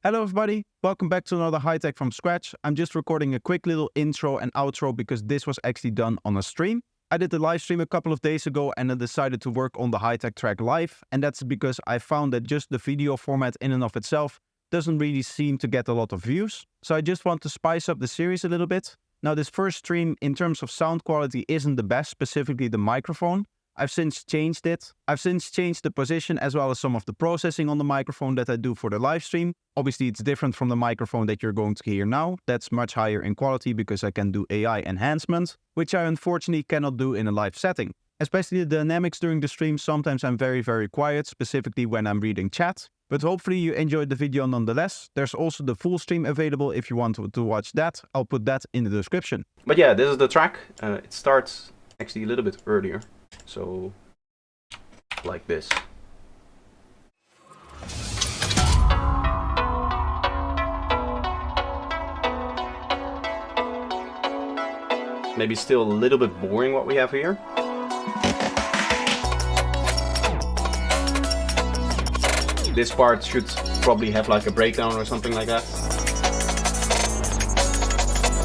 Hello everybody, welcome back to another High Tech from scratch. I'm just recording a quick little intro and outro because this was actually done on a stream. I did the live stream a couple of days ago and I decided to work on the High Tech track live, and that's because I found that just the video format in and of itself doesn't really seem to get a lot of views. So I just want to spice up the series a little bit. Now this first stream in terms of sound quality isn't the best, specifically the microphone. I've since changed it. I've since changed the position as well as some of the processing on the microphone that I do for the live stream. Obviously, it's different from the microphone that you're going to hear now. That's much higher in quality because I can do AI enhancement, which I unfortunately cannot do in a live setting. Especially the dynamics during the stream, sometimes I'm very quiet, specifically when I'm reading chat. But hopefully you enjoyed the video nonetheless. There's also the full stream available if you want to watch that. I'll put that in the description. But yeah, this is the track. It starts actually a little bit earlier. So, like this. Maybe still a little bit boring what we have here. This part should probably have like a breakdown or something like that.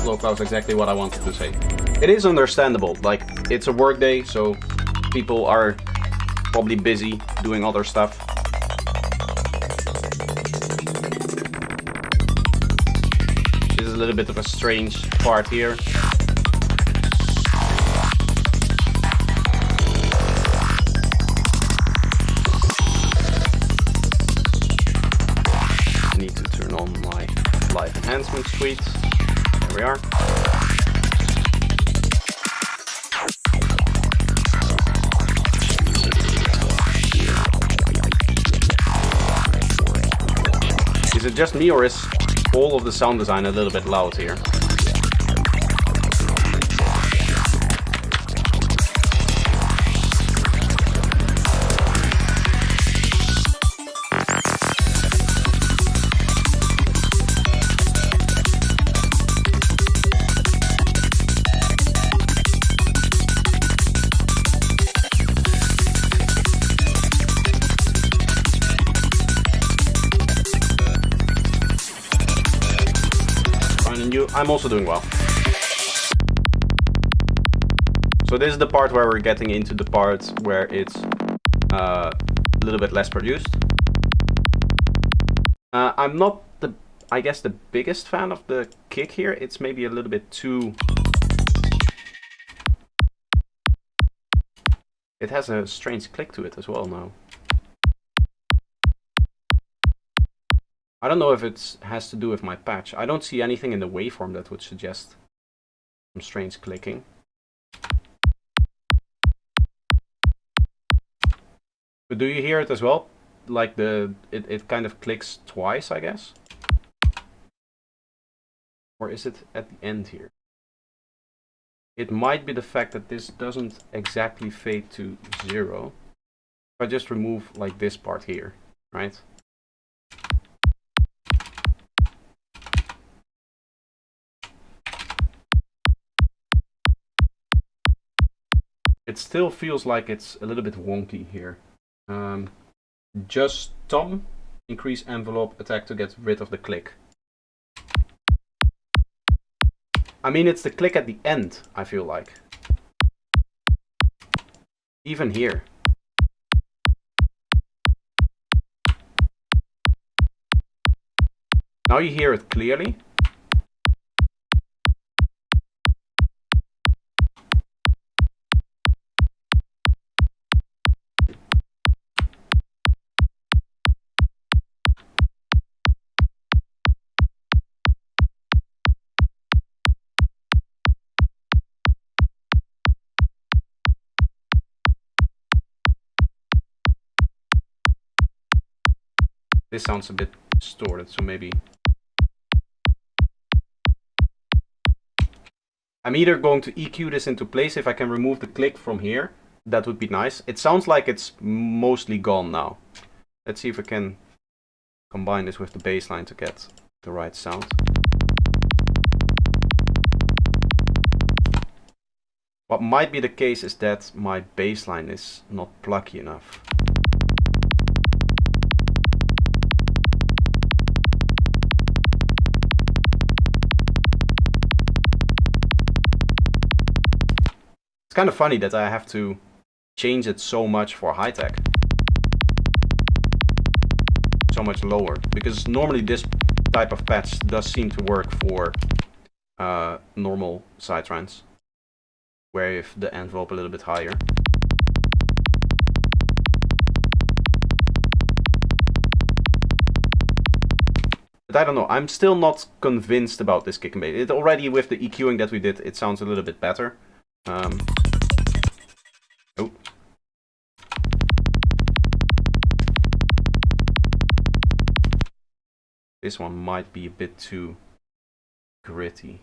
Well, that was exactly what I wanted to say. It is understandable, like it's a work day, so people are probably busy doing other stuff. This is a little bit of a strange part here. I need to turn on my live enhancement suite. There we are. Is it just me, or is all of the sound design a little bit loud here? I'm also doing well. So this is the part where we're getting into the part where it's a little bit less produced. I'm not I guess the biggest fan of the kick here. It's maybe a little bit too... It has a strange click to it as well now. I don't know if it has to do with my patch. I don't see anything in the waveform that would suggest some strange clicking. But do you hear it as well? Like it kind of clicks twice, I guess? Or is it at the end here? It might be the fact that this doesn't exactly fade to 0. If I just remove like this part here, right? It still feels like it's a little bit wonky here. Just Tom, increase envelope attack to get rid of the click. I mean, it's the click at the end, I feel like. Even here. Now you hear it clearly. This sounds a bit distorted, so maybe... I'm either going to EQ this into place. If I can remove the click from here, that would be nice. It sounds like it's mostly gone now. Let's see if I can combine this with the bass line to get the right sound. What might be the case is that my bass line is not plucky enough. It's kind of funny that I have to change it so much for Hi-Tech. So much lower. Because normally this type of patch does seem to work for normal sidetrans. Where you have the envelope a little bit higher. But I don't know, I'm still not convinced about this kick and bait. It already, with the EQing that we did, it sounds a little bit better. Oh. This one might be a bit too gritty.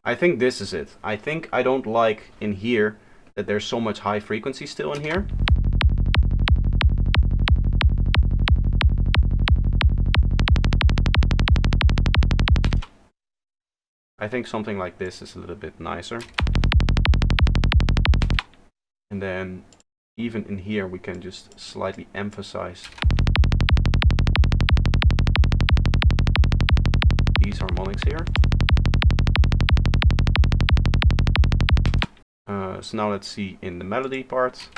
I think this is it. I think I don't like in here that there's so much high frequency still in here. I think something like this is a little bit nicer. And then even in here we can just slightly emphasize these harmonics here. So now let's see in the melody part.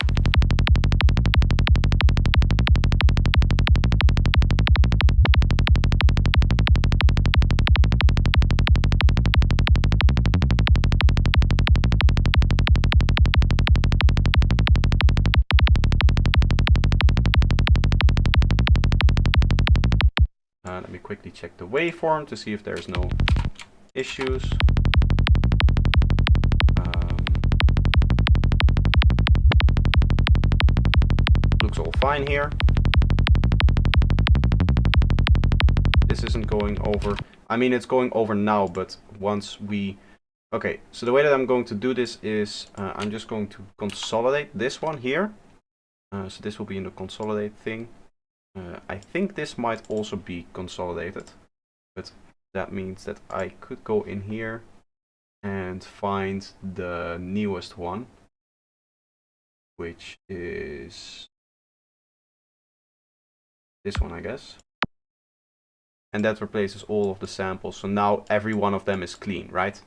Let me quickly check the waveform to see if there's no issues. Looks all fine here. This isn't going over. I mean, it's going over now, but once we... Okay, so the way that I'm going to do this is I'm just going to consolidate this one here. So this will be in the consolidate thing. I think this might also be consolidated, but that means that I could go in here and find the newest one, which is this one, I guess. And that replaces all of the samples, so now every one of them is clean, right?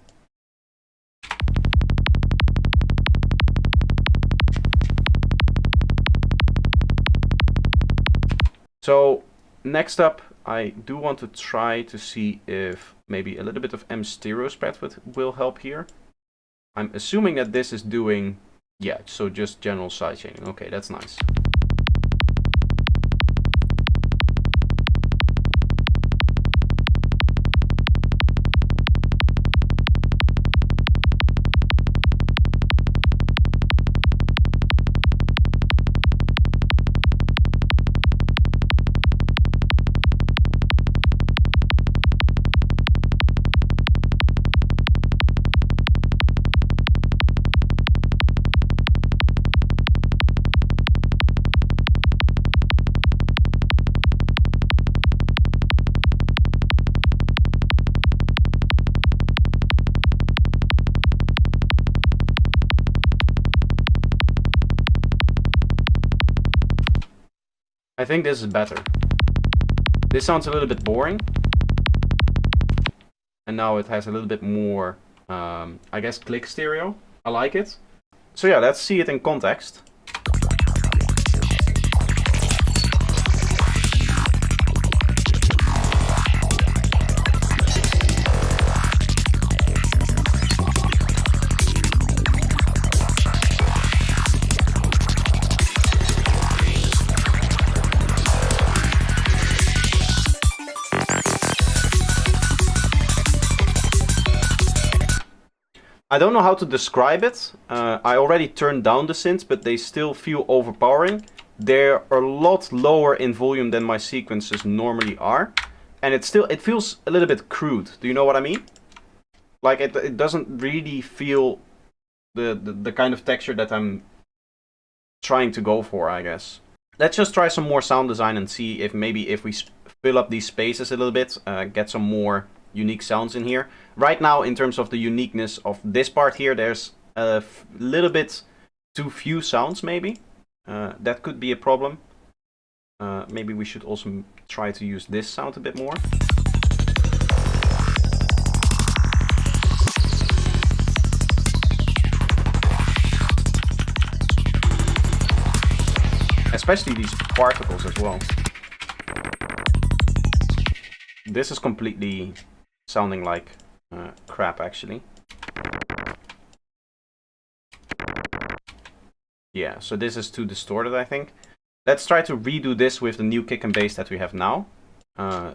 So next up, I do want to try to see if maybe a little bit of M stereo spread will help here. I'm assuming that this is doing, yeah, so just general sidechaining. Okay, that's nice. I think this is better. This sounds a little bit boring. And now it has a little bit more, I guess, click stereo. I like it. So yeah, let's see it in context. I don't know how to describe it. I already turned down the synths, but they still feel overpowering. They're a lot lower in volume than my sequences normally are. And it feels a little bit crude. Do you know what I mean? Like it doesn't really feel the kind of texture that I'm trying to go for, I guess. Let's just try some more sound design and see if maybe if we fill up these spaces a little bit, get some more unique sounds in here. Right now, in terms of the uniqueness of this part here, there's a little bit too few sounds, maybe. That could be a problem. Maybe we should also try to use this sound a bit more. Especially these particles as well. This is completely sounding like crap, actually. Yeah, so this is too distorted, I think. Let's try to redo this with the new kick and bass that we have now.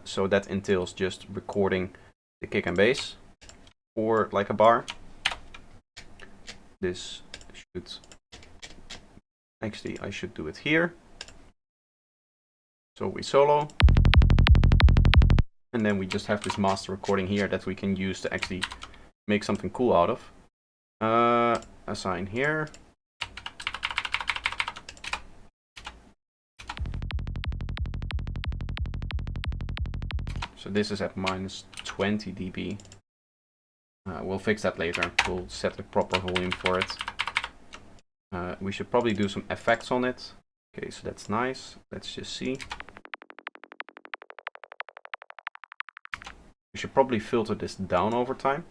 So that entails just recording the kick and bass or like a bar. This should... Actually, I should do it here. So we solo. And then we just have this master recording here that we can use to actually make something cool out of. Assign here. So this is at minus 20 dB. We'll fix that later. We'll set the proper volume for it. We should probably do some effects on it. Okay, so that's nice. Let's just see. We should probably filter this down over time.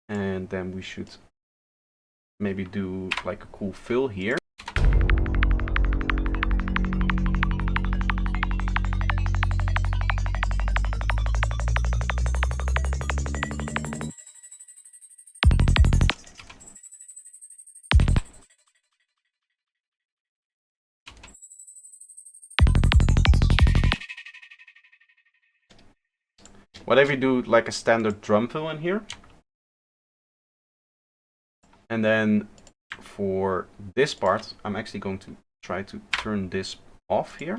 And then we should maybe do like a cool fill here. What if we do like a standard drum fill in here? And then for this part, I'm actually going to try to turn this off here.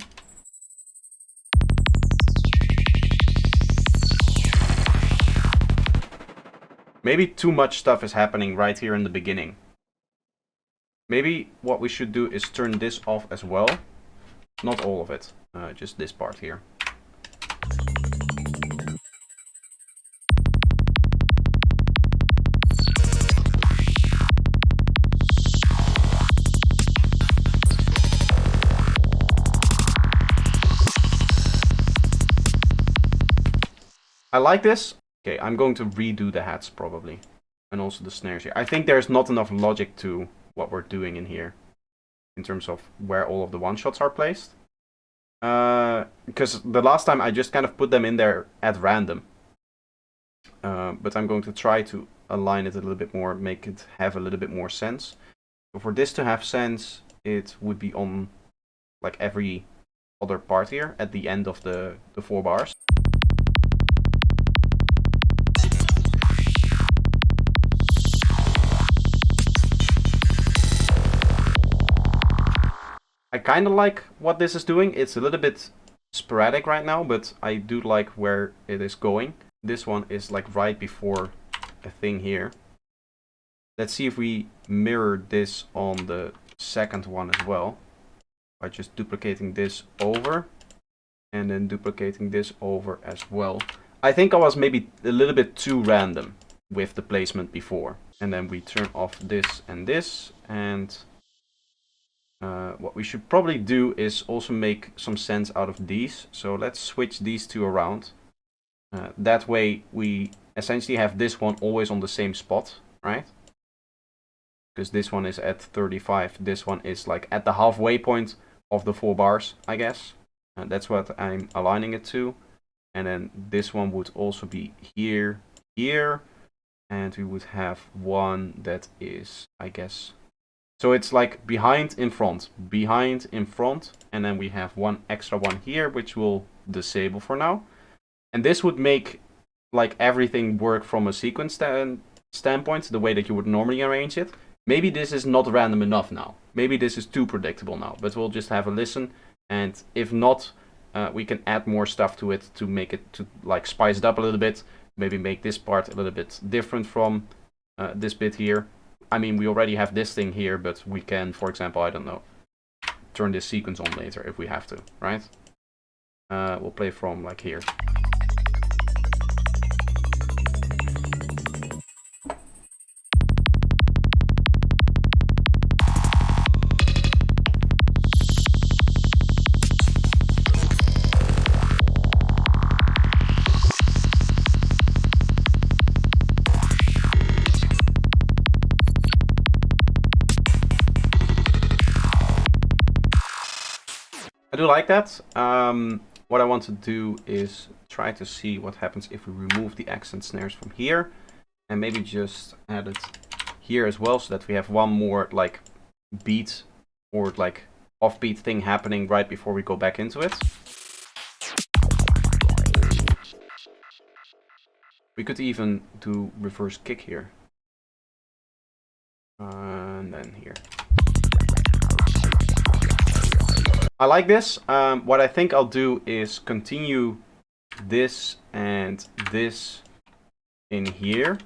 Maybe too much stuff is happening right here in the beginning. Maybe what we should do is turn this off as well. Not all of it, just this part here. I like this. Okay, I'm going to redo the hats probably. And also the snares here. I think there's not enough logic to what we're doing in here. In terms of where all of the one-shots are placed. Because the last time I just kind of put them in there at random. But I'm going to try to align it a little bit more. Make it have a little bit more sense. So for this to have sense, it would be on like every other part here. At the end of the 4 bars. I kind of like what this is doing. It's a little bit sporadic right now, but I do like where it is going. This one is like right before a thing here. Let's see if we mirror this on the second one as well. By just duplicating this over. And then duplicating this over as well. I think I was maybe a little bit too random with the placement before. And then we turn off this. And what we should probably do is also make some sense out of these. So let's switch these two around. That way we essentially have this one always on the same spot, right? Because this one is at 35. This one is like at the halfway point of the 4 bars, I guess. That's what I'm aligning it to. And then this one would also be here, here. And we would have one that is, I guess... So it's like behind, in front, and then we have one extra one here, which we'll disable for now. And this would make like everything work from a sequence standpoint, the way that you would normally arrange it. Maybe this is not random enough now. Maybe this is too predictable now, but we'll just have a listen. And if not, we can add more stuff to it to make it to like spice it up a little bit. Maybe make this part a little bit different from this bit here. I mean, we already have this thing here, but we can, for example, I don't know, turn this sequence on later if we have to, right? We'll play from like here. I do like that. What I want to do is try to see what happens if we remove the accent snares from here, and maybe just add it here as well, so that we have one more like beat or like offbeat thing happening right before we go back into it. We could even do reverse kick here. And then here. I like this. What I think I'll do is continue this and this in here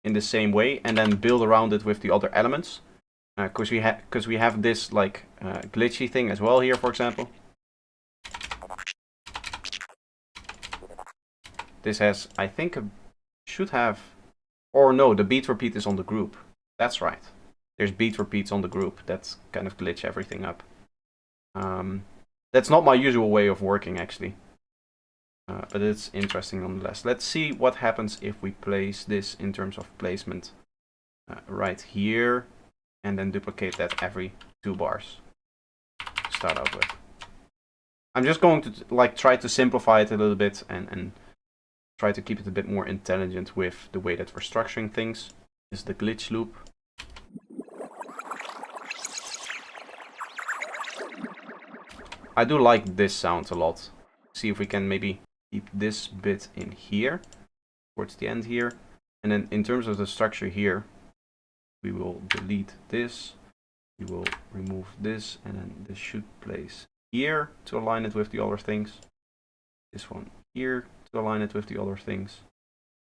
in the same way, and then build around it with the other elements. Because we have this like glitchy thing as well here, for example. This has, I think, should have, or no, the beat repeat is on the group. That's right. There's beat repeats on the group that kind of glitch everything up. That's not my usual way of working, actually. But it's interesting nonetheless. Let's see what happens if we place this in terms of placement right here, and then duplicate that every 2 bars to start out with. I'm just going to like try to simplify it a little bit and try to keep it a bit more intelligent with the way that we're structuring things. This is the glitch loop. I do like this sound a lot. See if we can maybe keep this bit in here, towards the end here. And then in terms of the structure here, we will delete this. We will remove this, and then this should place here to align it with the other things. This one here to align it with the other things.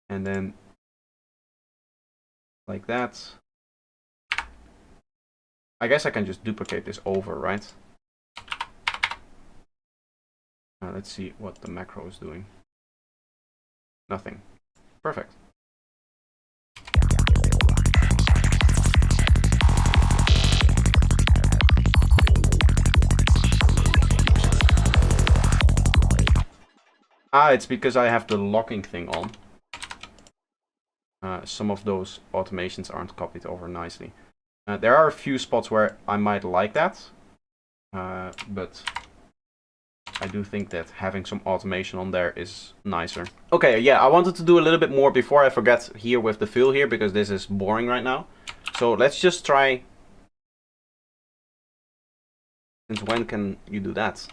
And then like that. I guess I can just duplicate this over, right? Let's see what the macro is doing. Nothing. Perfect. It's because I have the locking thing on. Some of those automations aren't copied over nicely. There are a few spots where I might like that, but I do think that having some automation on there is nicer. Okay, yeah, I wanted to do a little bit more before I forget here with the fill here, because this is boring right now. So let's just try. Since when can you do that?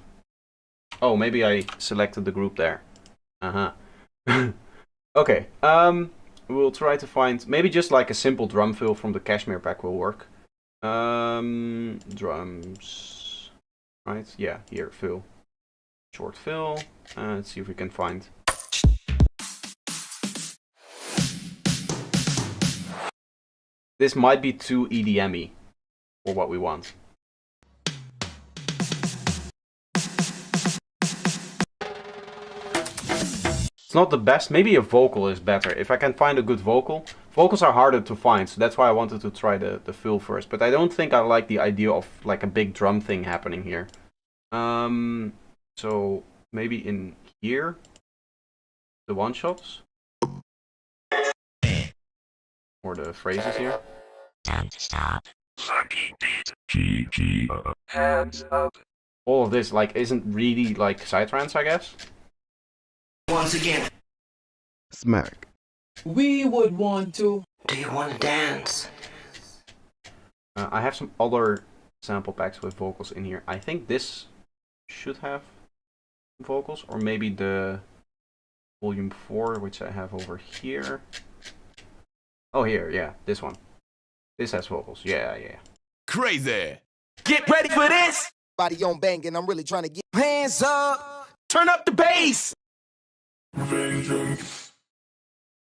Oh, maybe I selected the group there. Okay, we'll try to find maybe just like a simple drum fill from the Cashmere pack will work. Drums, right? Yeah, here, fill. Short fill. Let's see if we can find. This might be too EDM-y for what we want. It's not the best. Maybe a vocal is better. If I can find a good vocal. Vocals are harder to find, so that's why I wanted to try the fill first. But I don't think I like the idea of like a big drum thing happening here. So maybe in here, the one-shots. Or the phrases here. Time to stop. Sucking beat. GG. Hands up. All of this like isn't really like psytrance, I guess. Once again. Smack. We would want to. Do you want to dance? I have some other sample packs with vocals in here. I think this should have vocals, or maybe the volume 4, which I have over here. Oh, here, yeah, this one. This has vocals, yeah. Crazy. Get ready for this. Body on banging, I'm really trying to get hands up. Turn up the bass.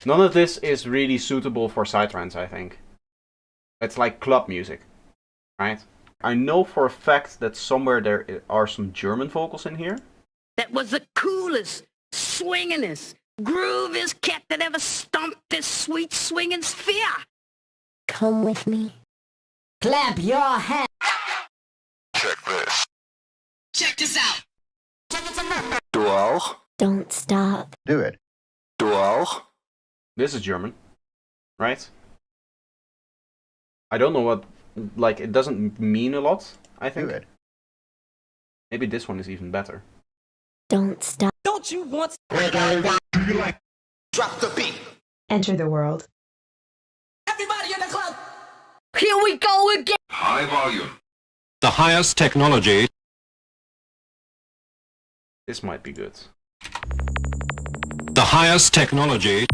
None of this is really suitable for psytrance, I think. It's like club music, right? I know for a fact that somewhere there are some German vocals in here. that was the coolest, swingingest, grooviest cat that ever stomped this sweet swinging sphere. Come with me. Clap your hands. Check this. Check this out. Du auch? Don't stop. Do it. Du auch? This is German, right? I don't know what, like, it doesn't mean a lot, I think. Do it. Maybe this one is even better. Don't stop. Don't you want Drop the beat. Enter the world. everybody in the club? Here we go again. High volume. The highest technology. This might be good. The highest technology.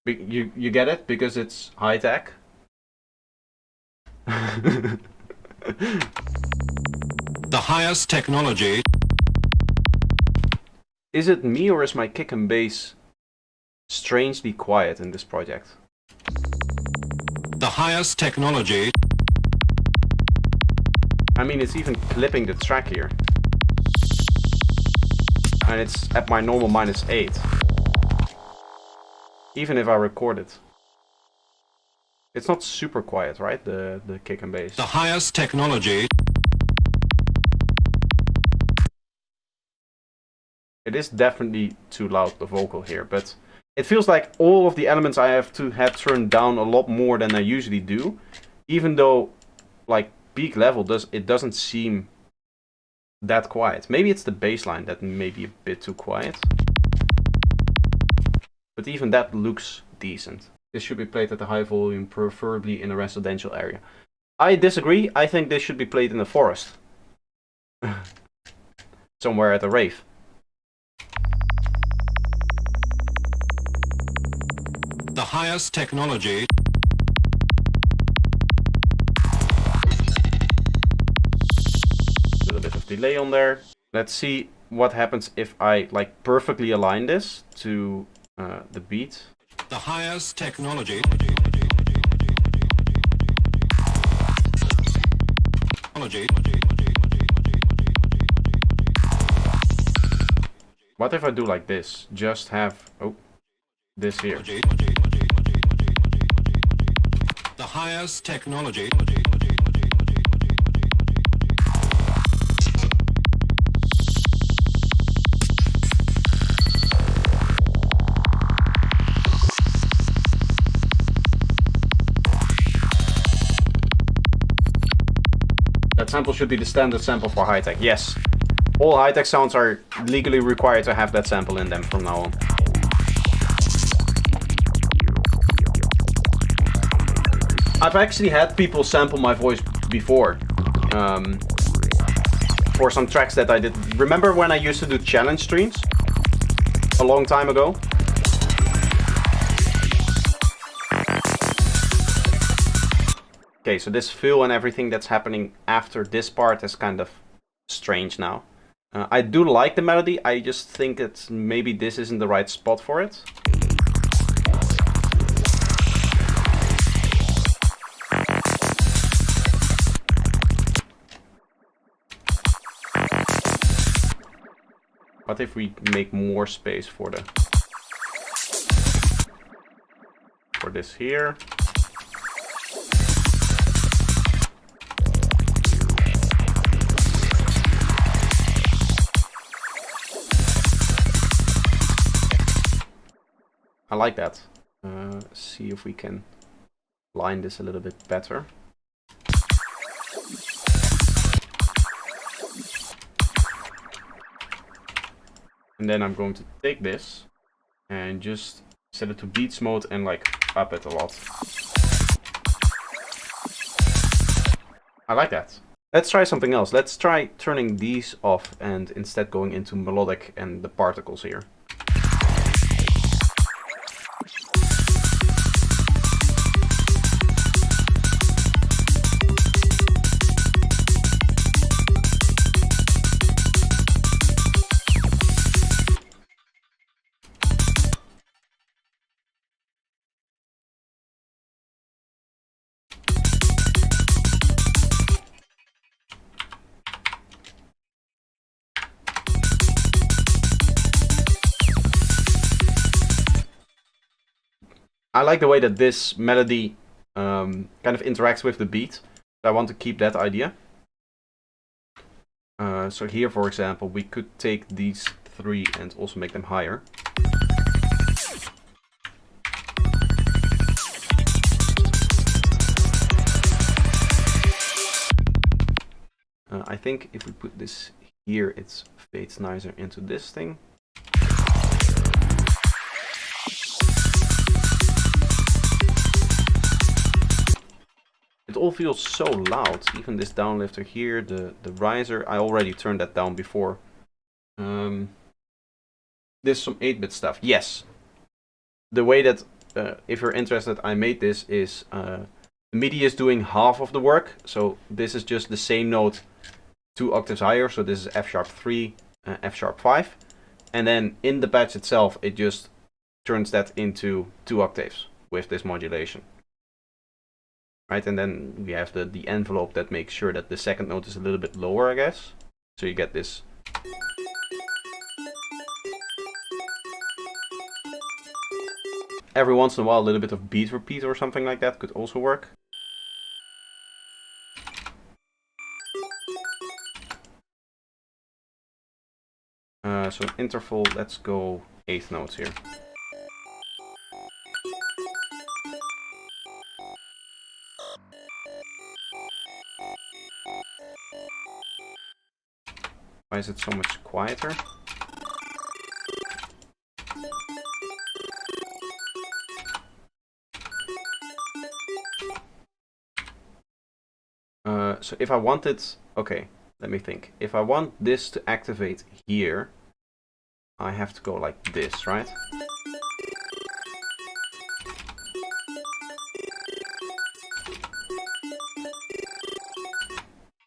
You get it? Because it's high tech? The highest technology. Is it me or is my kick and bass strangely quiet in this project? The highest technology. I mean, it's even clipping the track here. And it's at my normal -8. Even if I record it. It's not super quiet, right? The kick and bass. The highest technology. It is definitely too loud, the vocal here, but it feels like all of the elements I have to have turned down a lot more than I usually do. Even though, like, peak level doesn't seem that quiet. Maybe it's the bass line that may be a bit too quiet. But even that looks decent. This should be played at a high volume, preferably in a residential area. I disagree. I think this should be played in the forest. Somewhere at a rave. The highest technology. A little bit of delay on there. Let's see what happens if I like perfectly align this to the beat. The highest technology. What if I do like this? Just have this here. The highest technology. That sample should be the standard sample for high-tech. Yes. All high-tech sounds are legally required to have that sample in them from now on. I've actually had people sample my voice before. For some tracks that I did. Remember when I used to do challenge streams? A long time ago? Okay, so this fill and everything that's happening after this part is kind of strange now. I do like the melody, I just think that maybe this isn't the right spot for it. What if we make more space for this here? I like that. See if we can line this a little bit better. And then I'm going to take this and just set it to beats mode and like up it a lot. I like that. Let's try something else. Let's try turning these off and instead going into melodic and the particles here. I like the way that this melody kind of interacts with the beat. So I want to keep that idea. So here, for example, we could take these 3 and also make them higher. I think if we put this here, it fades nicer into this thing. It all feels so loud, even this downlifter here, the riser, I already turned that down before. There's some 8-bit stuff, yes. The way that, if you're interested, I made this is, the MIDI is doing half of the work, so this is just the same note 2 octaves higher, so this is F sharp 3, F sharp 5. And then in the patch itself, it just turns that into 2 octaves with this modulation. Right, and then we have the envelope that makes sure that the second note is a little bit lower, I guess. So you get this. Every once in a while, a little bit of beat repeat or something like that could also work. So interval, let's go 8 notes here. Why is it so much quieter? So if I wanted, okay, let me think. If I want this to activate here, I have to go like this, right?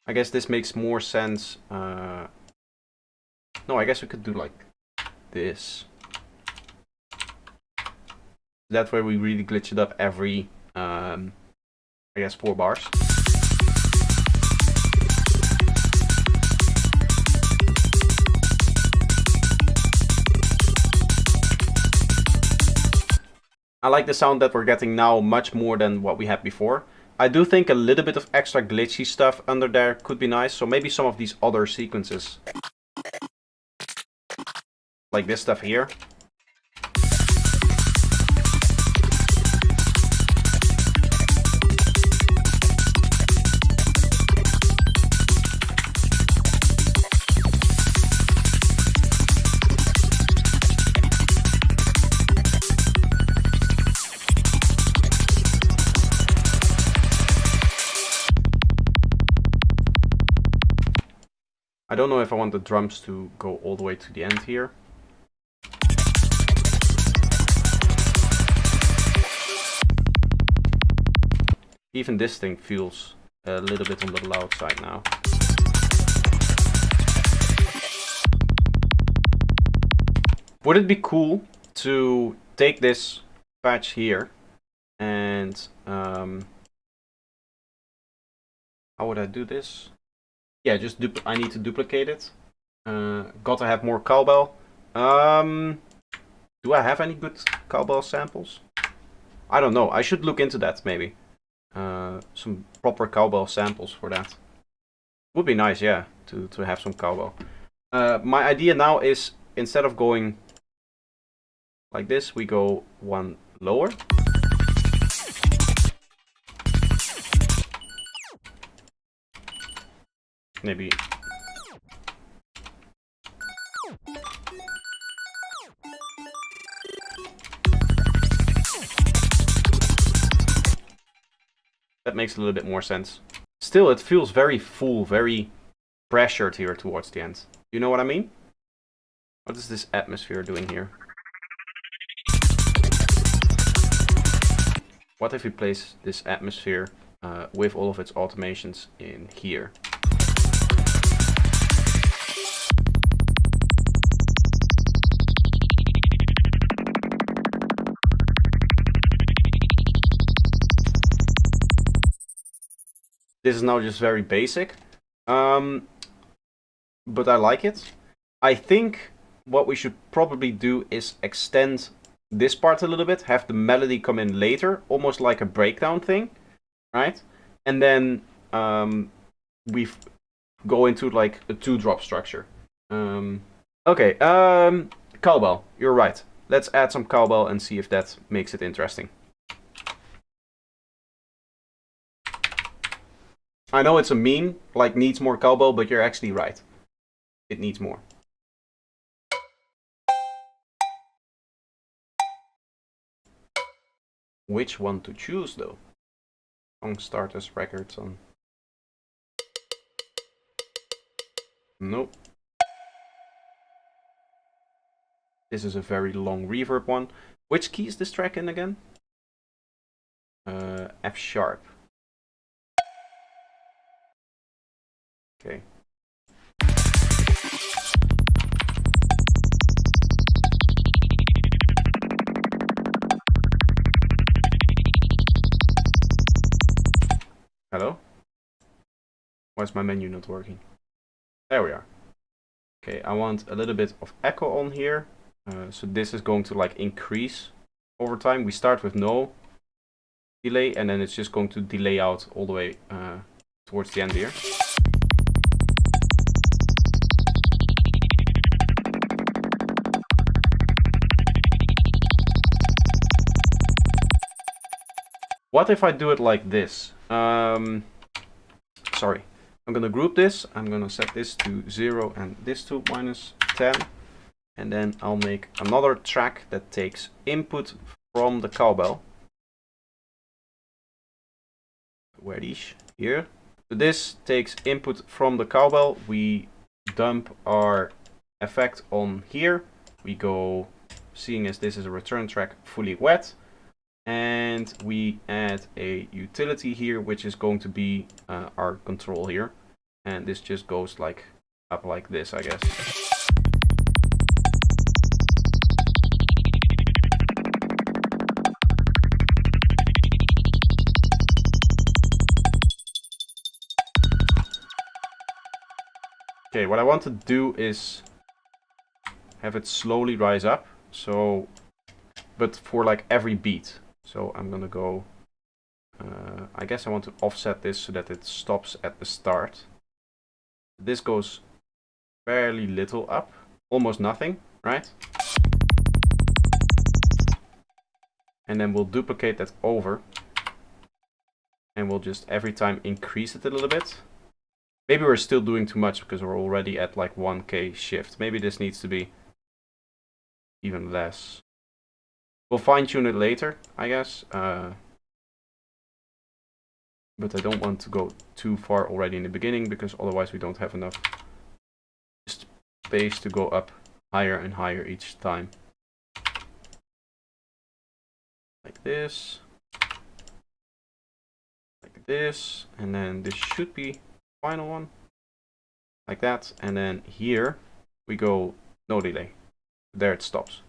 I guess this makes more sense. No, I guess we could do like this. That way we really glitch it up every, I guess 4 bars. I like the sound that we're getting now much more than what we had before. I do think a little bit of extra glitchy stuff under there could be nice, so maybe some of these other sequences. Like this stuff here. I don't know if I want the drums to go all the way to the end here. Even this thing feels a little bit on the loud side now. Would it be cool to take this patch here and how would I do this? Yeah, just I need to duplicate it. Got to have more cowbell. Do I have any good cowbell samples? I don't know. I should look into that maybe. Some proper cowbell samples for that. Would be nice, yeah, to have some cowbell. My idea now is instead of going like this, we go 1 lower. Maybe. That makes a little bit more sense. Still, it feels very full, very pressured here towards the end. You know what I mean? What is this atmosphere doing here? What if we place this atmosphere with all of its automations in here? This is now just very basic, but I like it. I think what we should probably do is extend this part a little bit, have the melody come in later, almost like a breakdown thing, right? And then we go into like a 2-drop structure. Okay, cowbell, you're right. Let's add some cowbell and see if that makes it interesting. I know it's a meme, like needs more cowbell, but you're actually right. It needs more. Which one to choose though? Song starters, records on. Nope. This is a very long reverb one. Which key is this track in again? F sharp. Okay. Hello? Why is my menu not working? There we are. Okay, I want a little bit of echo on here. So this is going to like increase over time. We start with no delay and then it's just going to delay out all the way towards the end here. What if I do it like this? Sorry. I'm gonna group this. I'm gonna set this to 0 and this to -10. And then I'll make another track that takes input from the cowbell. Where is here? So this takes input from the cowbell. We dump our effect on here. We go, seeing as this is a return track, fully wet. And we add a utility here, which is going to be our control here. And this just goes like up like this, I guess. Okay, what I want to do is have it slowly rise up. So, but for like every beat. So I'm gonna go, I guess I want to offset this so that it stops at the start. This goes fairly little up, almost nothing, right? And then we'll duplicate that over. And we'll just every time increase it a little bit. Maybe we're still doing too much because we're already at like 1K shift. Maybe this needs to be even less. We'll fine tune it later, I guess. But I don't want to go too far already in the beginning because otherwise we don't have enough space to go up higher and higher each time. Like this. Like this. And then this should be the final one. Like that. And then here we go no delay. There it stops.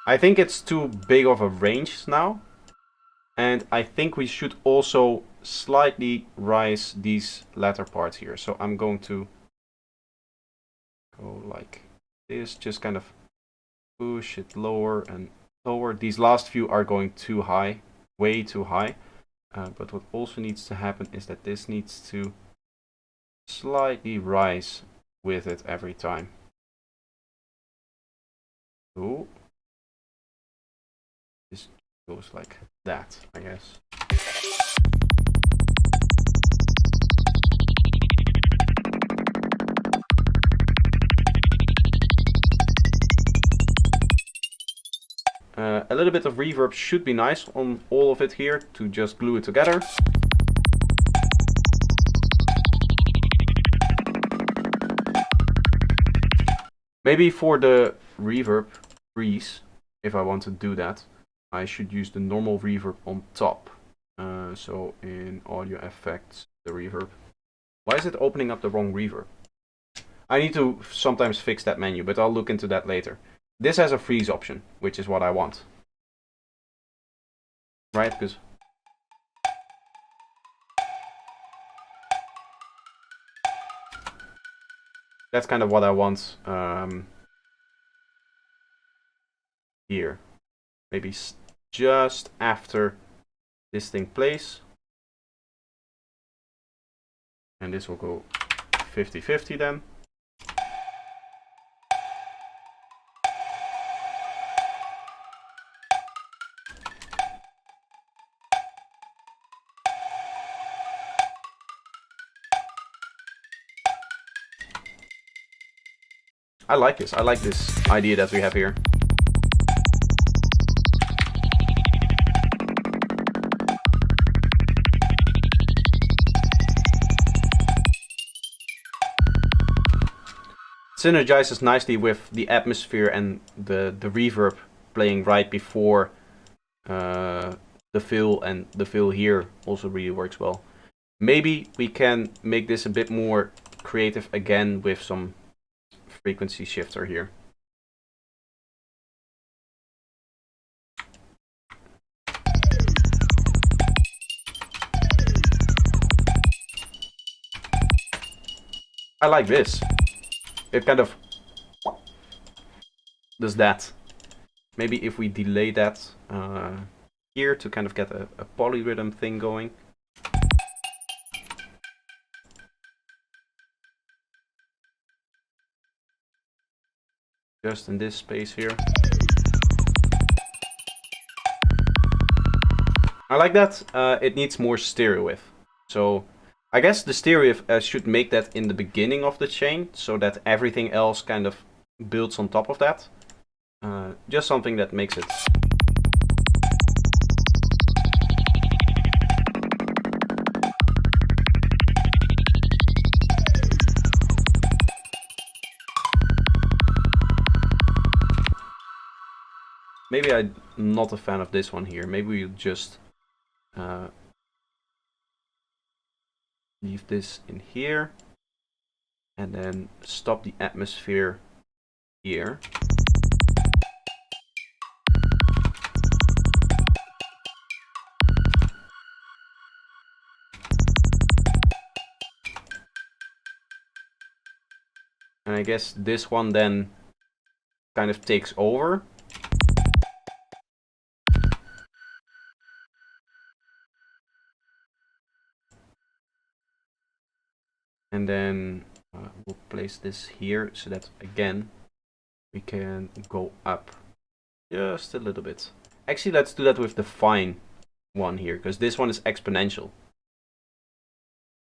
I think it's too big of a range now, and I think we should also slightly rise these latter parts here. So I'm going to go like this, just kind of push it lower and lower. These last few are going too high, way too high. But what also needs to happen is that this needs to slightly rise with it every time. Ooh. This goes like that, I guess. A little bit of reverb should be nice on all of it here to just glue it together. Maybe for the reverb freeze, if I want to do that, I should use the normal reverb on top. So in audio effects, the reverb. Why is it opening up the wrong reverb? I need to sometimes fix that menu, but I'll look into that later. This has a freeze option, which is what I want. right? Because that's kind of what I want here. Maybe just after this thing plays. And this will go 50-50 then. I like this. I like this idea that we have here. Synergizes nicely with the atmosphere and the reverb playing right before the fill, and the fill here also really works well. Maybe we can make this a bit more creative again with some frequency shifter here. I like this. It kind of does that. Maybe if we delay that here to kind of get a polyrhythm thing going. Just in this space here. I like that. It needs more stereo width. So I guess the stereo should make that in the beginning of the chain, so that everything else kind of builds on top of that. Just something that makes it. Maybe I'm not a fan of this one here. Maybe we'll just leave this in here and then stop the atmosphere here. And I guess this one then kind of takes over. And then we'll place this here so that again we can go up just a little bit. Actually, let's do that with the fine one here, because this one is exponential.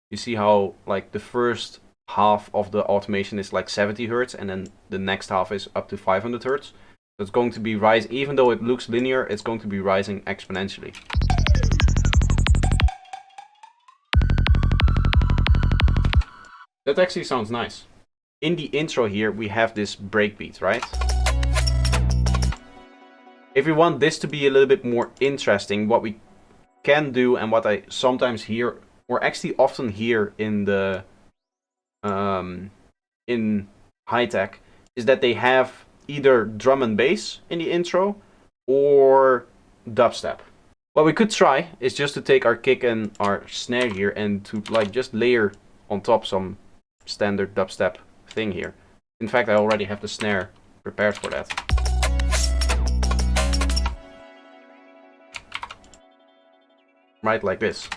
You see how like the first half of the automation is like 70 Hertz and then the next half is up to 500 Hertz. So it's going to be rising, even though it looks linear, it's going to be rising exponentially. That actually sounds nice. In the intro here, we have this breakbeat, right? If we want this to be a little bit more interesting, what we can do, and what I sometimes hear, or actually often hear in the in high-tech, is that they have either drum and bass in the intro or dubstep. What we could try is just to take our kick and our snare here and to like just layer on top some standard dubstep thing here. In fact, I already have the snare prepared for that. Right, like this.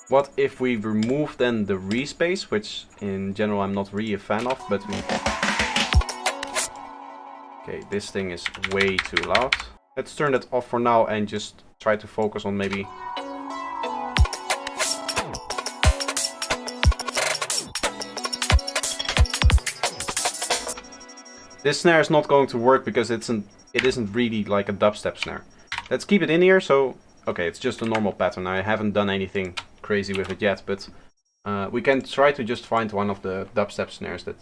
What if we remove then the respace, which in general I'm not really a fan of, but we... Okay, this thing is way too loud. Let's turn that off for now and just try to focus on maybe... This snare is not going to work because it isn't really like a dubstep snare. Let's keep it in here, so... Okay, it's just a normal pattern. I haven't done anything crazy with it yet, but we can try to just find one of the dubstep snares that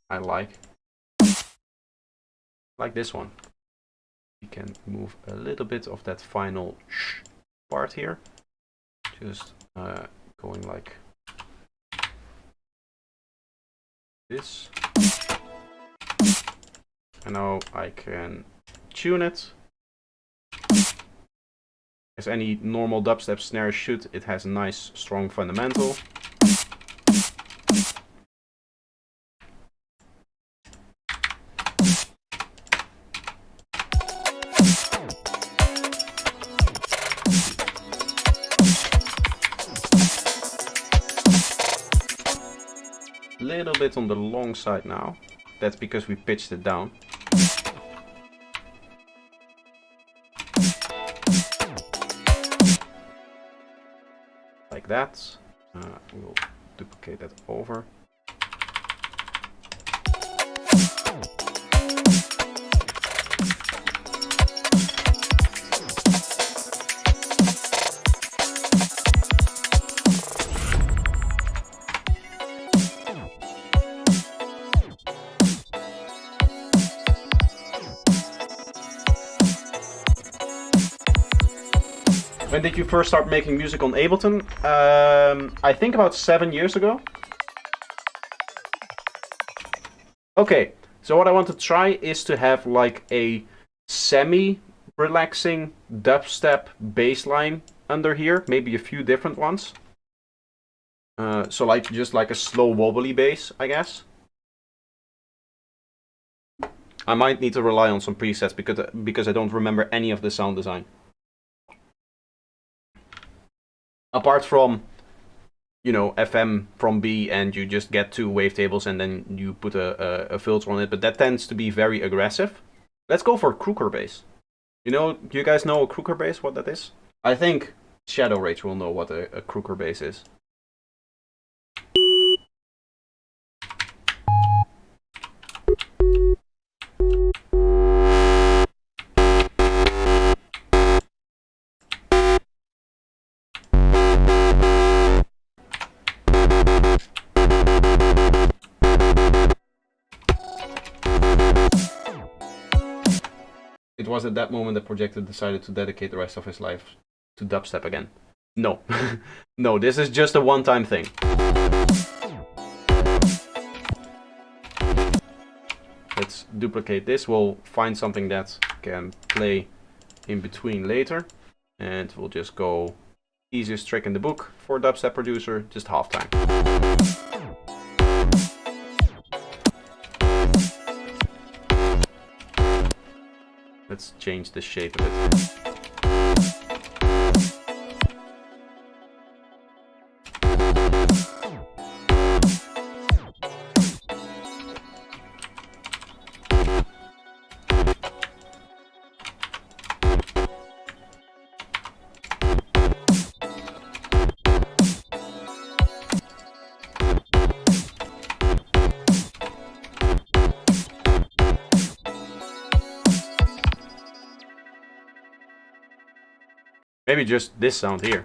I like. Like this one. we can remove a little bit of that final sh part here. Just going like this. And now I can tune it. As any normal dubstep snare should, it has a nice strong fundamental. Little bit on the long side now. That's because we pitched it down. Like that. We'll duplicate that over. When did you first start making music on Ableton? I think about 7 years ago. Okay, so what I want to try is to have like a semi-relaxing dubstep bass line under here, maybe a few different ones. So like just like a slow wobbly bass, I guess. I might need to rely on some presets because I don't remember any of the sound design. Apart from, you know, FM from B and you just get 2 wavetables and then you put a filter on it, but that tends to be very aggressive. Let's go for Crooker bass. You guys know a Crooker bass, what that is? I think Shadow Rage will know what a Crooker bass is. It was at that moment that Projected decided to dedicate the rest of his life to dubstep again. No. No, this is just a one-time thing. Let's duplicate this. We'll find something that can play in between later. And we'll just go easiest trick in the book for a dubstep producer, just halftime. Let's change the shape a bit. Maybe just this sound here.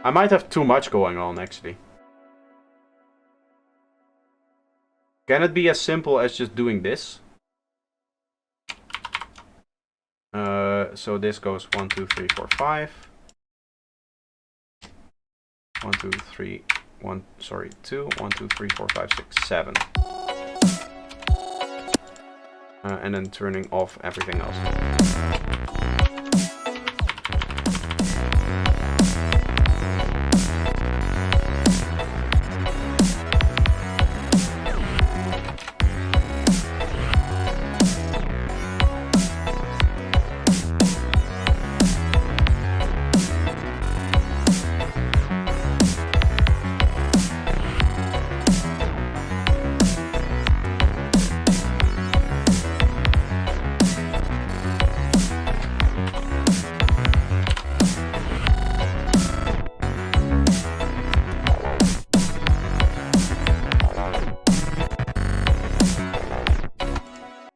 I might have too much going on, actually. Can it be as simple as just doing this? So this goes 1, 2, 3, 4, 5. 1, 2, 3. 2, 1, 2, 3, 4, 5, 6, 7. And then turning off everything else.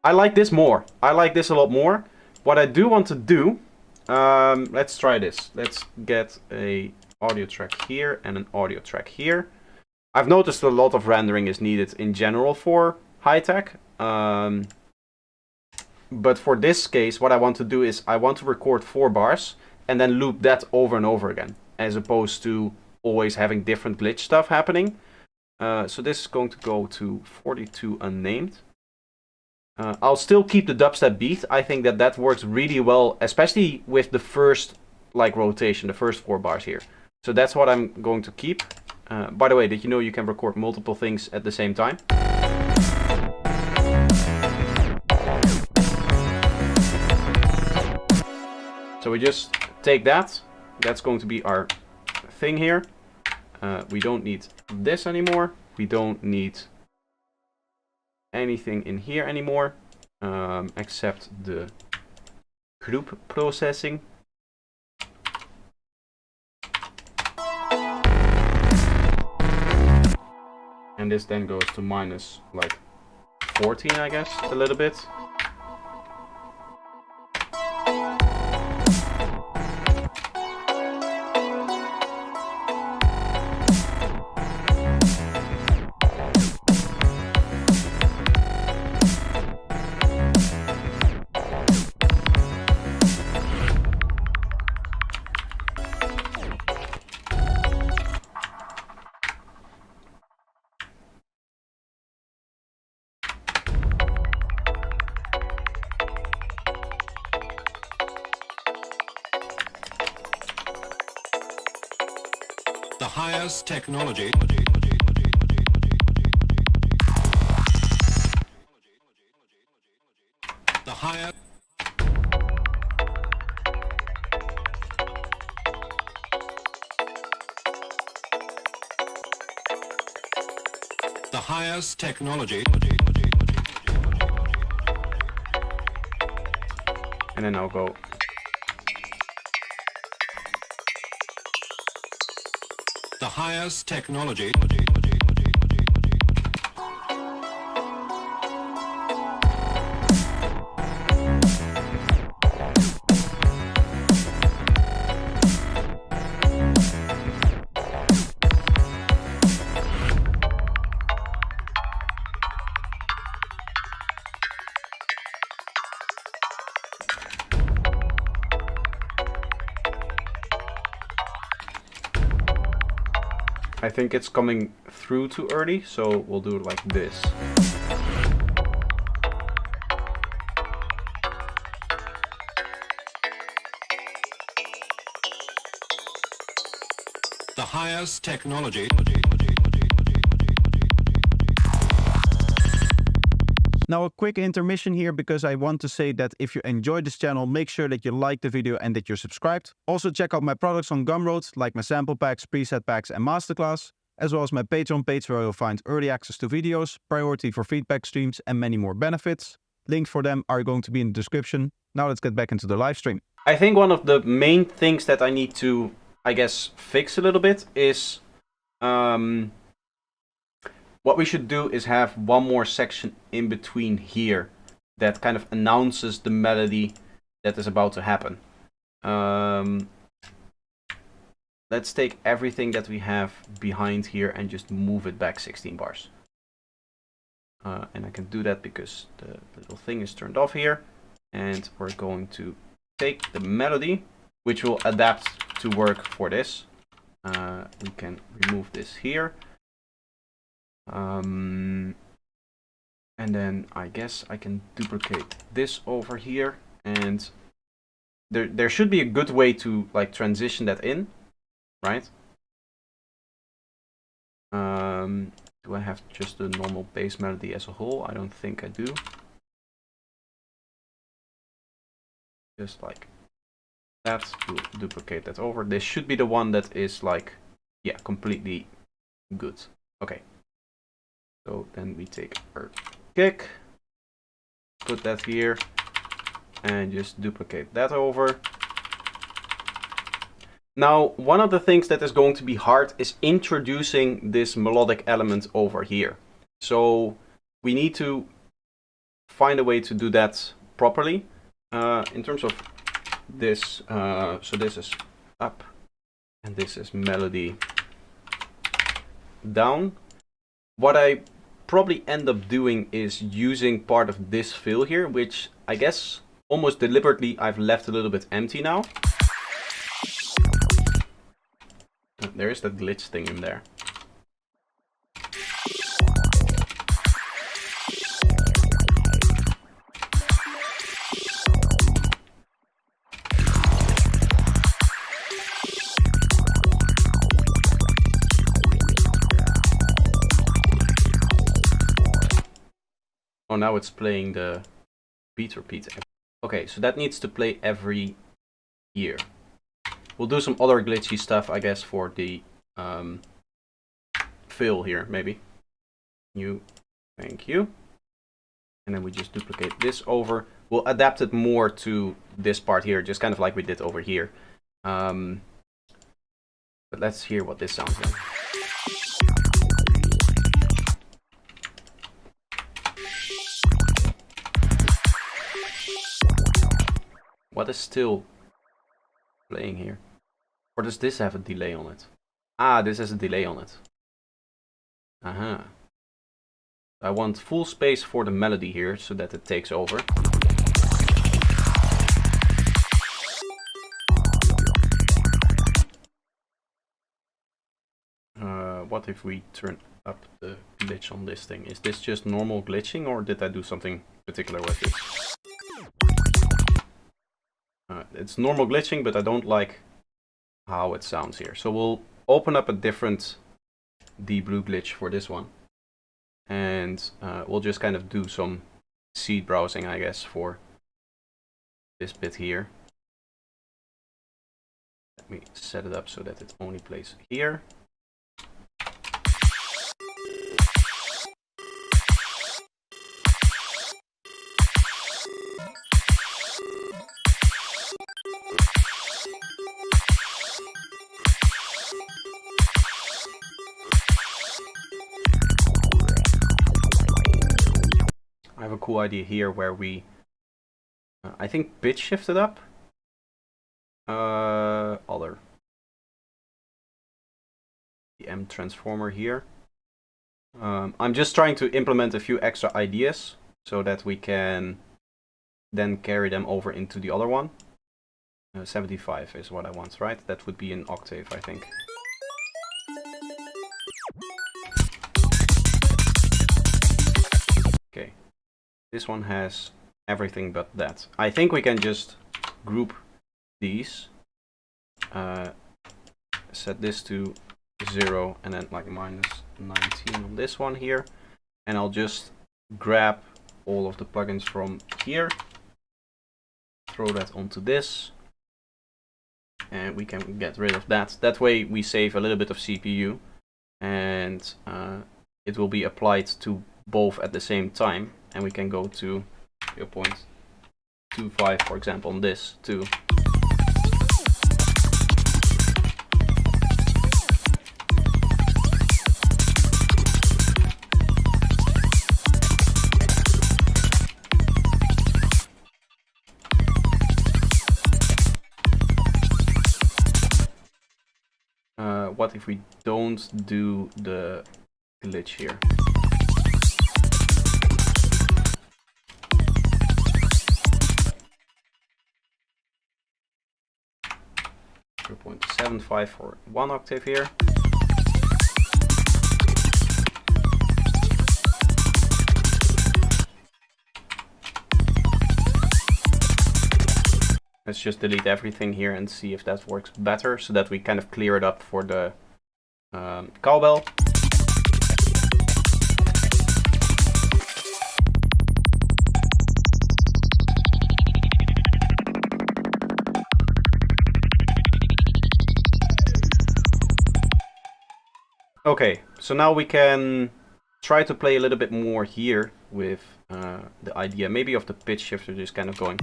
I like this more. I like this a lot more. What I do want to do, let's try this. Let's get a audio track here and an audio track here. I've noticed a lot of rendering is needed in general for Hi-Tech. But for this case, what I want to do is I want to record 4 bars and then loop that over and over again, as opposed to always having different glitch stuff happening. So this is going to go to 42 unnamed. I'll still keep the dubstep beat. I think that that works really well, especially with the first like rotation, the first 4 bars here. So that's what I'm going to keep. By the way, did you know you can record multiple things at the same time? So we just take that. That's going to be our thing here. We don't need this anymore. We don't need anything in here anymore, except the group processing. And this then goes to minus like 14, I guess, a little bit. The highest technology. The highest. The highest technology. And then I'll go. The highest technology. I think it's coming through too early, so we'll do it like this. The highest technology. Now a quick intermission here because I want to say that if you enjoyed this channel, make sure that you like the video and that you're subscribed. Also check out my products on Gumroad, like my sample packs, preset packs and masterclass, as well as my Patreon page where you'll find early access to videos, priority for feedback streams and many more benefits. Links for them are going to be in the description. Now let's get back into the live stream. I think one of the main things that I need to, I guess, fix a little bit is what we should do is have one more section in between here that kind of announces the melody that is about to happen. Let's take everything that we have behind here and just move it back 16 bars. And I can do that because the little thing is turned off here. And we're going to take the melody, which will adapt to work for this. We can remove this here. And then I guess I can duplicate this over here, and there should be a good way to like transition that in, right? Do I have just the normal bass melody as a whole? I don't think I do. Just like that, we'll duplicate that over. This should be the one that is like, yeah, completely good. Okay. So then we take our kick, put that here, and just duplicate that over. Now, one of the things that is going to be hard is introducing this melodic element over here. So we need to find a way to do that properly. In terms of this, so this is up, and this is melody down. what I probably end up doing is using part of this fill here, which I guess almost deliberately I've left a little bit empty now. There is that glitch thing in there. Oh, now it's playing the beat repeat. Okay, so that needs to play every year. We'll do some other glitchy stuff, I guess, for the fill here, maybe. Thank you. And then we just duplicate this over. We'll adapt it more to this part here, just kind of like we did over here. But let's hear what this sounds like. What is still playing here? Or does this have a delay on it? Ah, this has a delay on it. Aha. I want full space for the melody here so that it takes over. What if we turn up the glitch on this thing? Is this just normal glitching, or did I do something particular with this? It's normal glitching, but I don't like how it sounds here. So we'll open up a different dBlue glitch for this one. And we'll just kind of do some seed browsing, I guess, for this bit here. Let me set it up so that it only plays here. I have a cool idea here where we, I think, pitch shifted up. Other. The M transformer here. I'm just trying to implement a few extra ideas so that we can then carry them over into the other one. 75 is what I want, right? That would be an octave, I think. Okay. This one has everything but that. I think we can just group these. Set this to 0 and then like minus 19 on this one here. And I'll just grab all of the plugins from here. Throw that onto this. And we can get rid of that. That way we save a little bit of CPU. And it will be applied to both at the same time. And we can go to 0.25, for example, on this too. What if we don't do the glitch here? .75 for 1 octave here. Let's just delete everything here and see if that works better, so that we kind of clear it up for the cowbell. Okay, so now we can try to play a little bit more here with the idea maybe of the pitch shifter just kind of going.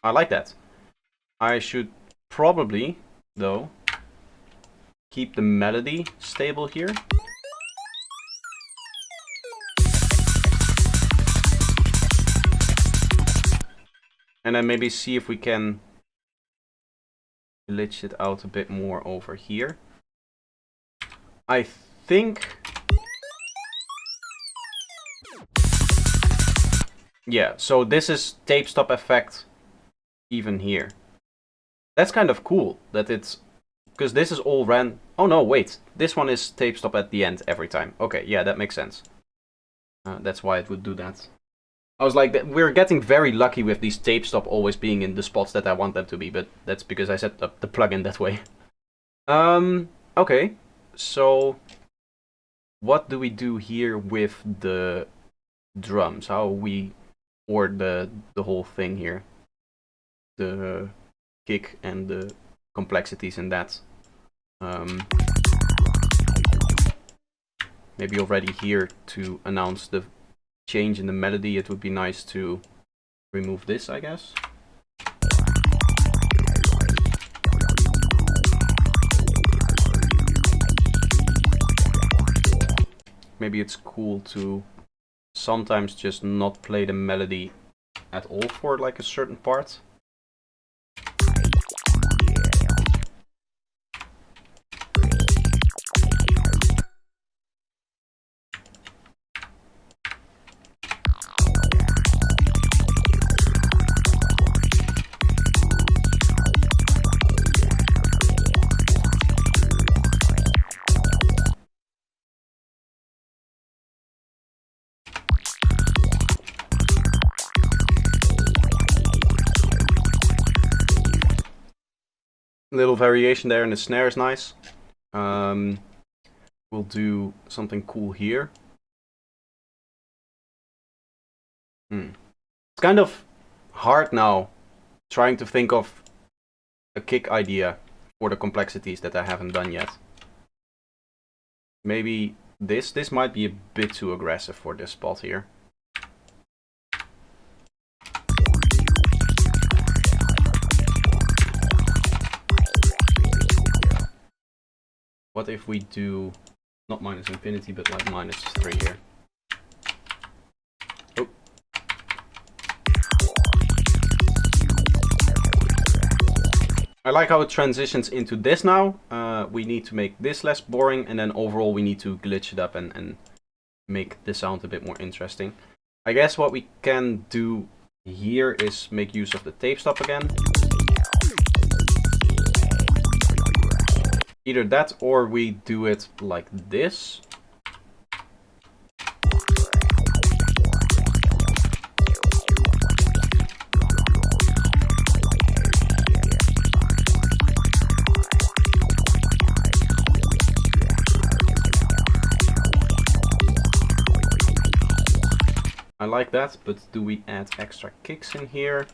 I like that. I should probably, though, keep the melody stable here. And then maybe see if we can glitch it out a bit more over here. I think... Yeah, so this is tape stop effect even here. That's kind of cool that it's... Because this is all ran... Oh no, wait. This one is tape stop at the end every time. Okay, yeah, that makes sense. That's why it would do that. I was like, we're getting very lucky with these tape stop always being in the spots that I want them to be, but that's because I set up the plugin that way. Okay, so what do we do here with the drums? How we, or the whole thing here, the kick and the complexities in that. Maybe already here to announce the change in the melody, it would be nice to remove this, I guess. Maybe it's cool to sometimes just not play the melody at all for like a certain part. Little variation there, and the snare is nice. We'll do something cool here. It's kind of hard now trying to think of a kick idea for the complexities that I haven't done yet. Maybe this might be a bit too aggressive for this spot here. What if we do not minus infinity, but like -3 here? Oh. I like how it transitions into this now. We need to make this less boring, and then overall we need to glitch it up and make the sound a bit more interesting. I guess what we can do here is make use of the tape stop again. Either that or we do it like this. I like that, but do we add extra kicks in here?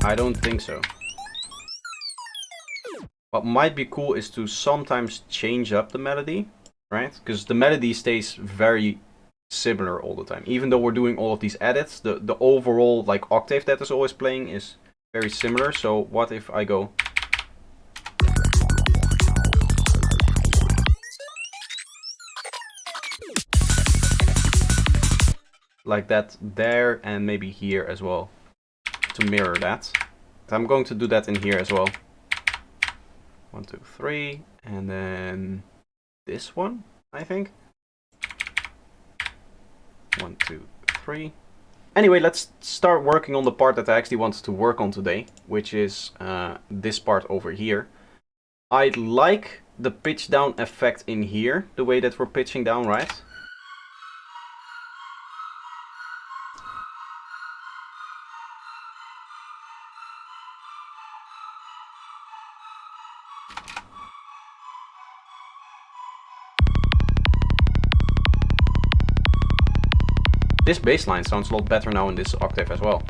I don't think so. What might be cool is to sometimes change up the melody, right? Because the melody stays very similar all the time. Even though we're doing all of these edits, the overall like octave that is always playing is very similar. So what if I go... like that there, and maybe here as well, to mirror that. I'm going to do that in here as well. 1, 2, 3, and then this one, I think. 1, 2, 3. Anyway, let's start working on the part that I actually wanted to work on today, which is this part over here. I like the pitch down effect in here, the way that we're pitching down, right? This bass line sounds a lot better now in this octave as well.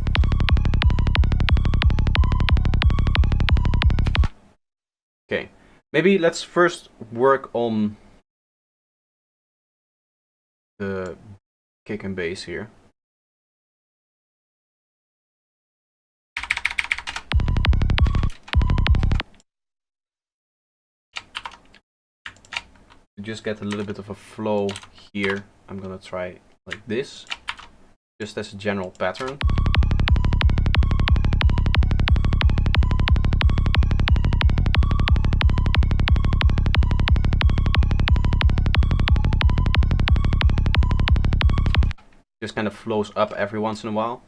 Okay, maybe let's first work on the kick and bass here. To just get a little bit of a flow here, I'm gonna try like this. Just as a general pattern. this kind of flows up every once in a while.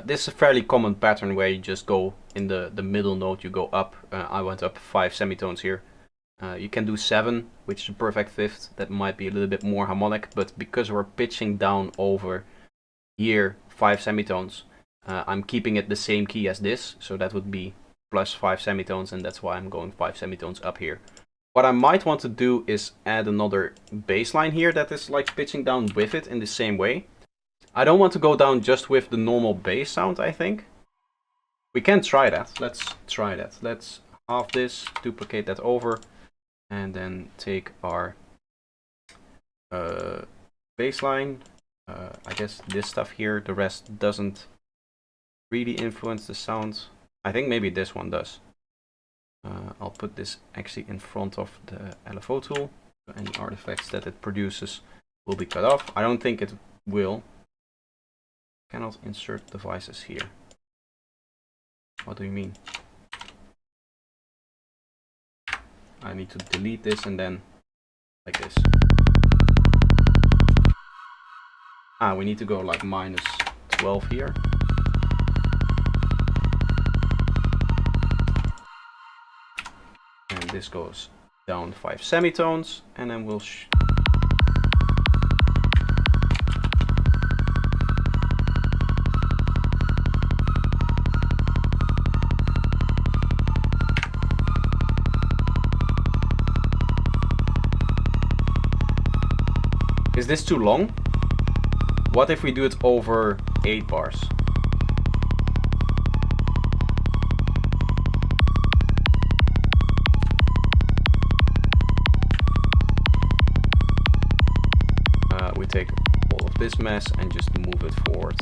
This is a fairly common pattern where you just go in the middle note, you go up. I went up 5 semitones here. You can do 7, which is a perfect fifth. That might be a little bit more harmonic, but because we're pitching down over here 5 semitones, I'm keeping it the same key as this, so that would be plus 5 semitones, and that's why I'm going 5 semitones up here. What I might want to do is add another bass line here that is like pitching down with it in the same way. I don't want to go down just with the normal bass sound, I think. We can try that. Let's try that. Let's halve this, duplicate that over, and then take our bass line. I guess this stuff here, the rest doesn't really influence the sound. I think maybe this one does. I'll put this actually in front of the LFO tool. So any artifacts that it produces will be cut off. I don't think it will. Cannot insert devices here. What do you mean? I need to delete this and then like this. Ah, we need to go like minus 12 here. And this goes down 5 semitones, and then we'll Is this too long? What if we do it over 8 bars? We take all of this mess and just move it forward.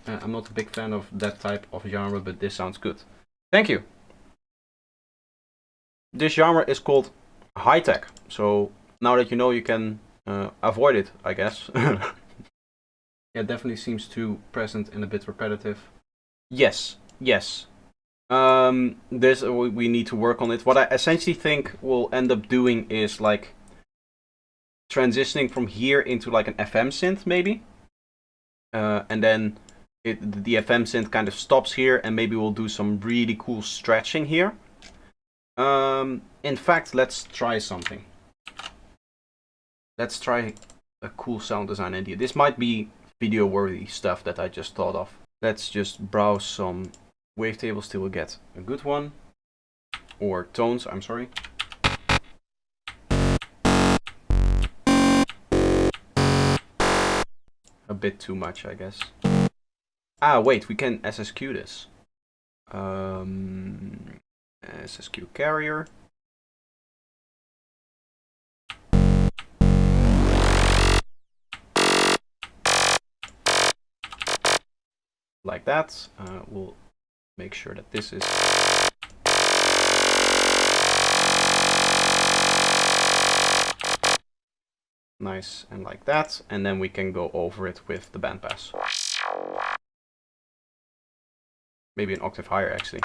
I'm not a big fan of that type of genre, but this sounds good. Thank you. This genre is called high tech. So now that you know, you can avoid it, I guess. Yeah, definitely seems too present and a bit repetitive. Yes, yes. This we need to work on it. What I essentially think we'll end up doing is like transitioning from here into like an FM synth maybe, and then the FM synth kind of stops here, and maybe we'll do some really cool stretching here. In fact, let's try something. Let's try a cool sound design idea. This might be video worthy stuff that I just thought of. Let's just browse some wavetables till we get a good one. Or tones, I'm sorry. A bit too much, I guess. Ah, wait, we can SSQ this. SSQ carrier. Like that. We'll make sure that this is nice and like that, and then we can go over it with the bandpass. Maybe an octave higher, actually.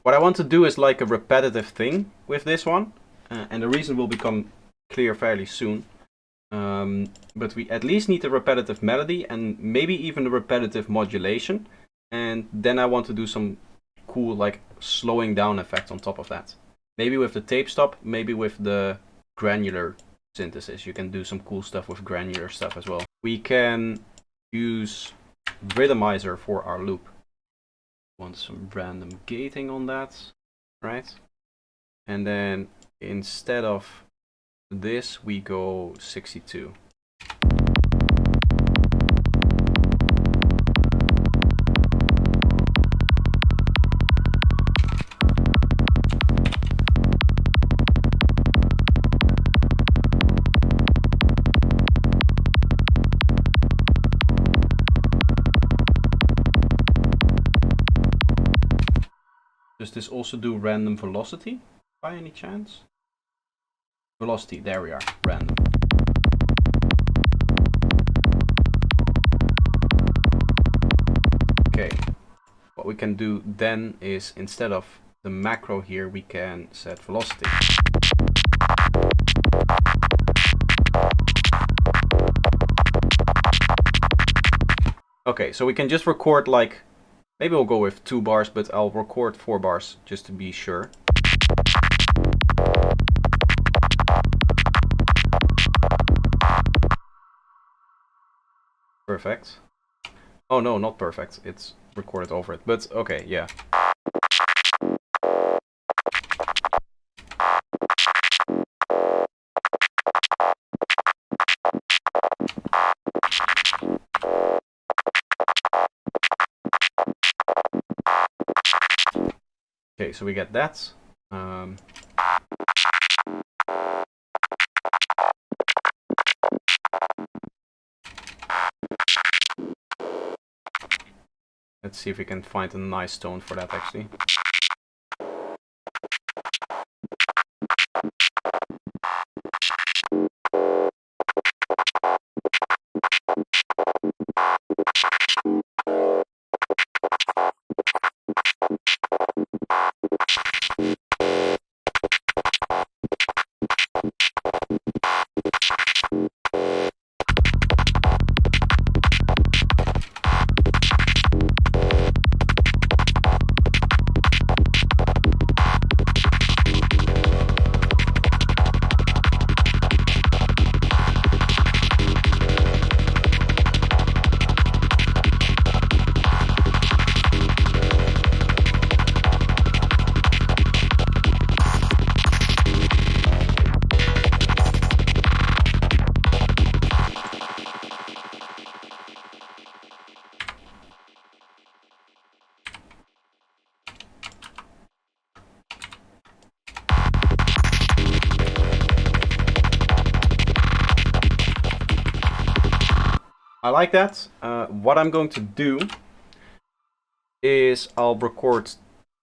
What I want to do is like a repetitive thing with this one, and the reason will become clear fairly soon. But we at least need a repetitive melody and maybe even a repetitive modulation, and then I want to do some cool like slowing down effect on top of that. Maybe with the tape stop, maybe with the granular synthesis. You can do some cool stuff with granular stuff as well. We can use Rhythmizer for our loop. Want some random gating on that, right? And then instead of this, we go 62. Does this also do random velocity by any chance? Velocity, there we are, random. Okay, what we can do then is instead of the macro here, we can set velocity. Okay, so we can just record like, maybe we'll go with 2 bars, but I'll record 4 bars just to be sure. Perfect. Oh no, not perfect. It's recorded over it, but okay, yeah. Okay, so we get that. Let's see if we can find a nice tone for that actually. I like that. What I'm going to do is I'll record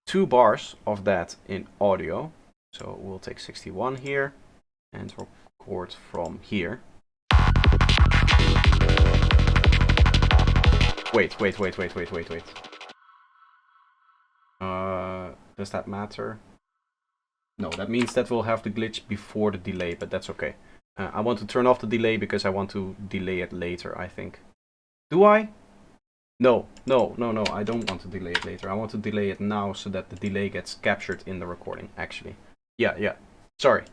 2 bars of that in audio. So we'll take 61 here and record from here. Wait. Does that matter? No, that means that we'll have the glitch before the delay, but that's okay. I want to turn off the delay because I want to delay it later, I think. Do I? No, I don't want to delay it later. I want to delay it now so that the delay gets captured in the recording, actually. Yeah. Sorry.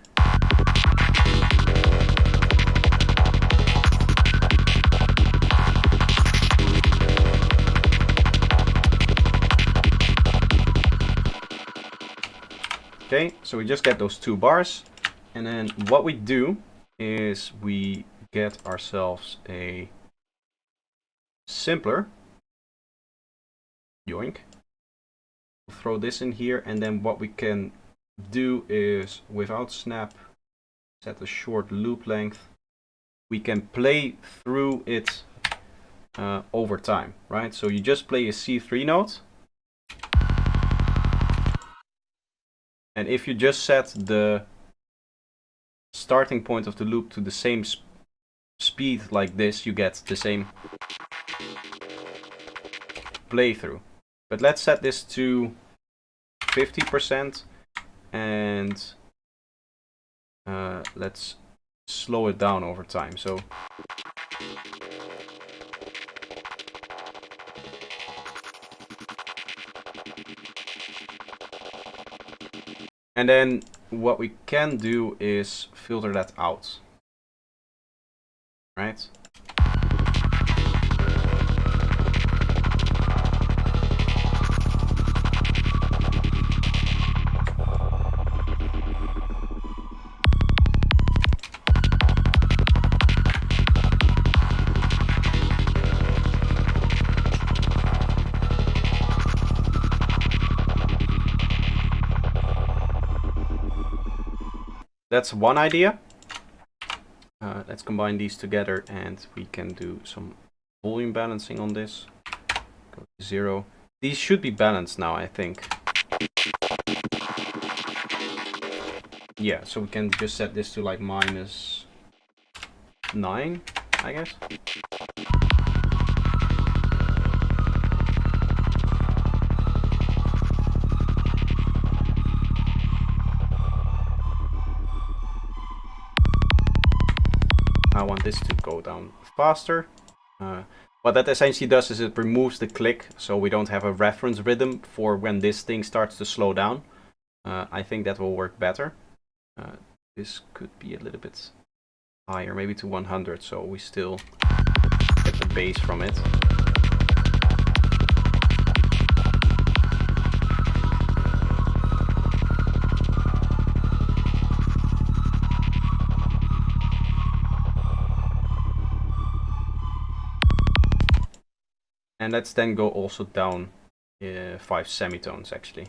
Okay, so we just get those 2 bars. And then what we do is we get ourselves a simpler. Yoink. We'll throw this in here, and then what we can do is without snap set a short loop length. We can play through it over time, right? So you just play a C3 note, and if you just set the starting point of the loop to the same speed like this, you get the same playthrough. But let's set this to 50% and let's slow it down over time. So and then what we can do is filter that out, right? That's one idea. Let's combine these together and we can do some volume balancing on this. Go to 0. These should be balanced now, I think. Yeah, so we can just set this to like -9, I guess. I want this to go down faster. What that essentially does is it removes the click, so we don't have a reference rhythm for when this thing starts to slow down. I think that will work better. This could be a little bit higher, maybe to 100, so we still get the bass from it. And let's then go also down 5 semitones actually.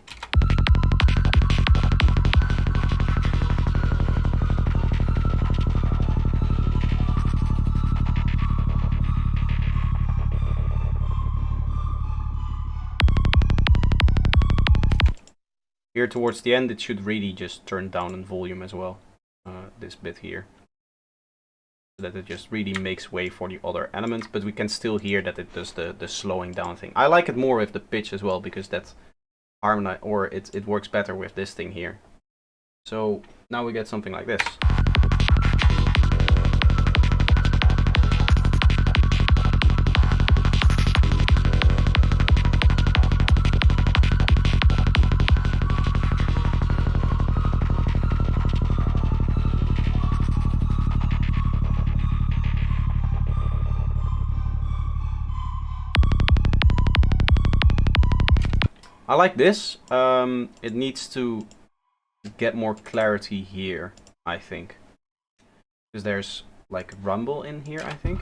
Here towards the end it should really just turn down in volume as well, this bit here. So that it just really makes way for the other elements, but we can still hear that it does the slowing down thing. I like it more with the pitch as well, because that harmonize, or it works better with this thing here. So now we get something like this. I like this. It needs to get more clarity here, I think. Because there's like rumble in here, I think.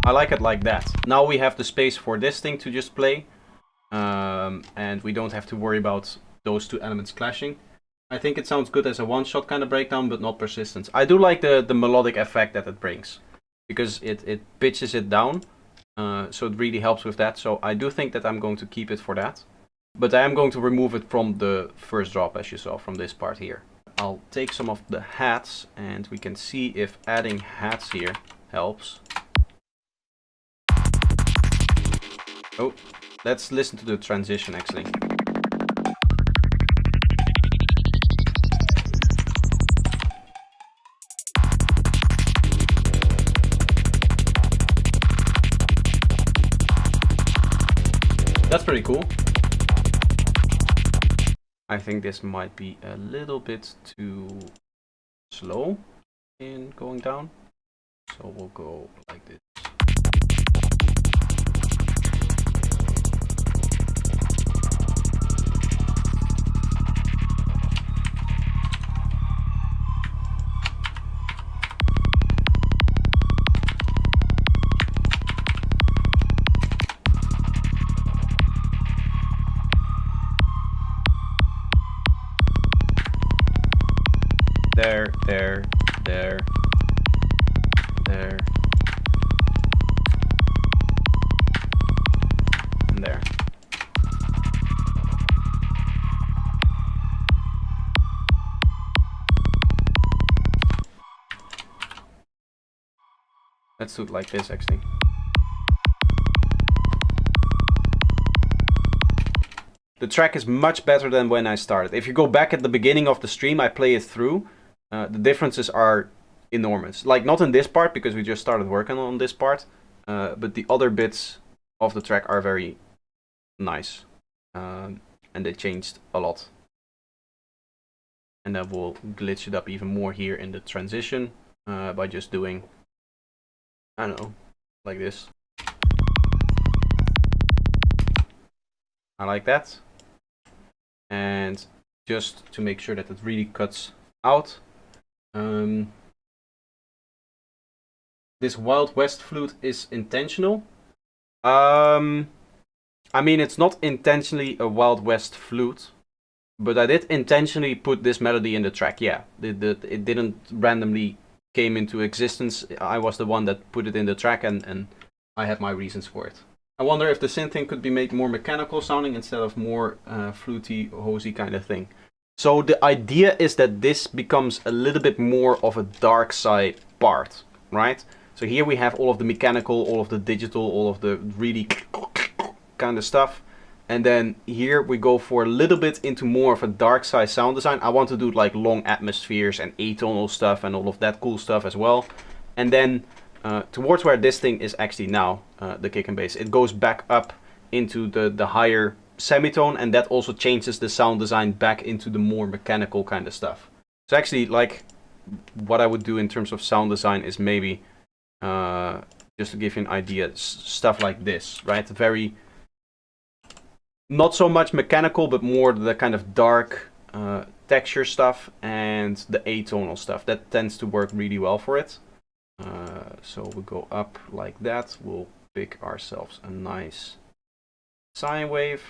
I like it like that. Now we have the space for this thing to just play. And we don't have to worry about those two elements clashing. I think it sounds good as a one-shot kind of breakdown, but not persistence. I do like the melodic effect that it brings, because it pitches it down. So it really helps with that. So I do think that I'm going to keep it for that. But I am going to remove it from the first drop, as you saw, from this part here. I'll take some of the hats, and we can see if adding hats here helps. Oh, let's listen to the transition actually. That's pretty cool. I think this might be a little bit too slow in going down. So we'll go like this. There, there, there, there, and there. Let's do it like this actually. The track is much better than when I started. If you go back at the beginning of the stream, I play it through. The differences are enormous. Like, not in this part, because we just started working on this part. But the other bits of the track are very nice. And they changed a lot. And then we'll glitch it up even more here in the transition. By just doing, I don't know, like this. I like that. And just to make sure that it really cuts out. This Wild West flute is intentional. I mean, it's not intentionally a Wild West flute, but I did intentionally put this melody in the track. Yeah, it didn't randomly came into existence. I was the one that put it in the track, and I had my reasons for it. I wonder if the synth thing could be made more mechanical sounding instead of more fluty, hosey kind of thing. So the idea is that this becomes a little bit more of a dark side part, right? So here we have all of the mechanical, all of the digital, all of the really kind of stuff. And then here we go for a little bit into more of a dark side sound design. I want to do like long atmospheres and atonal stuff and all of that cool stuff as well. And then towards where this thing is actually now, the kick and bass, it goes back up into the higher semitone, and that also changes the sound design back into the more mechanical kind of stuff. So actually, like, what I would do in terms of sound design is maybe, just to give you an idea, stuff like this, right? Very, not so much mechanical, but more the kind of dark texture stuff and the atonal stuff. That tends to work really well for it. So we'll go up like that. We'll pick ourselves a nice sine wave.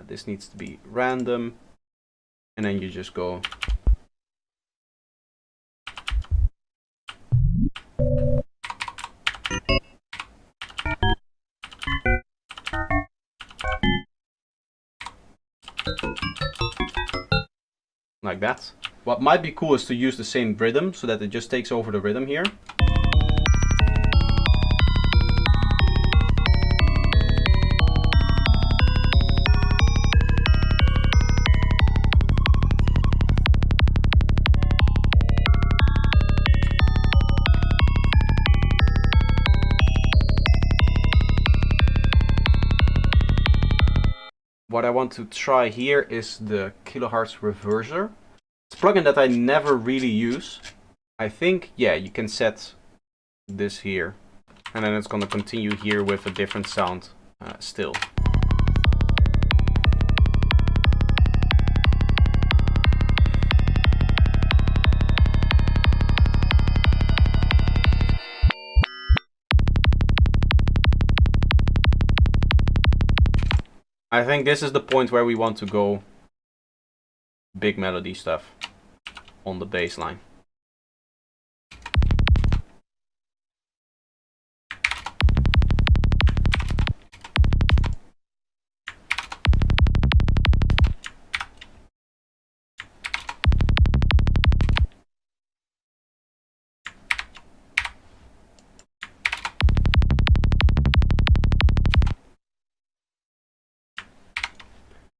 This needs to be random. And then you just go. Like that. What might be cool is to use the same rhythm so that it just takes over the rhythm here. What I want to try here is the Kilohertz Reverser. It's a plugin that I never really use. I think, yeah, you can set this here. And then it's going to continue here with a different sound still. I think this is the point where we want to go big melody stuff on the bass line.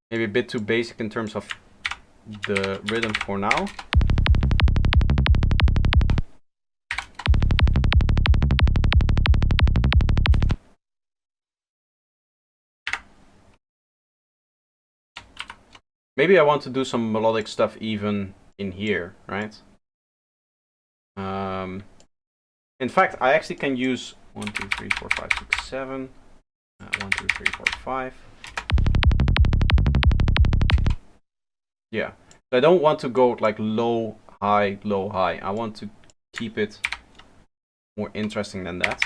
Maybe a bit too basic in terms of the rhythm for now. Maybe I want to do some melodic stuff even in here, right? In fact, I actually can use 1, 2, 3, 4, 5, 6, 7. 1, 2, 3, 4, 5. Yeah, so I don't want to go like low, high, low, high. I want to keep it more interesting than that.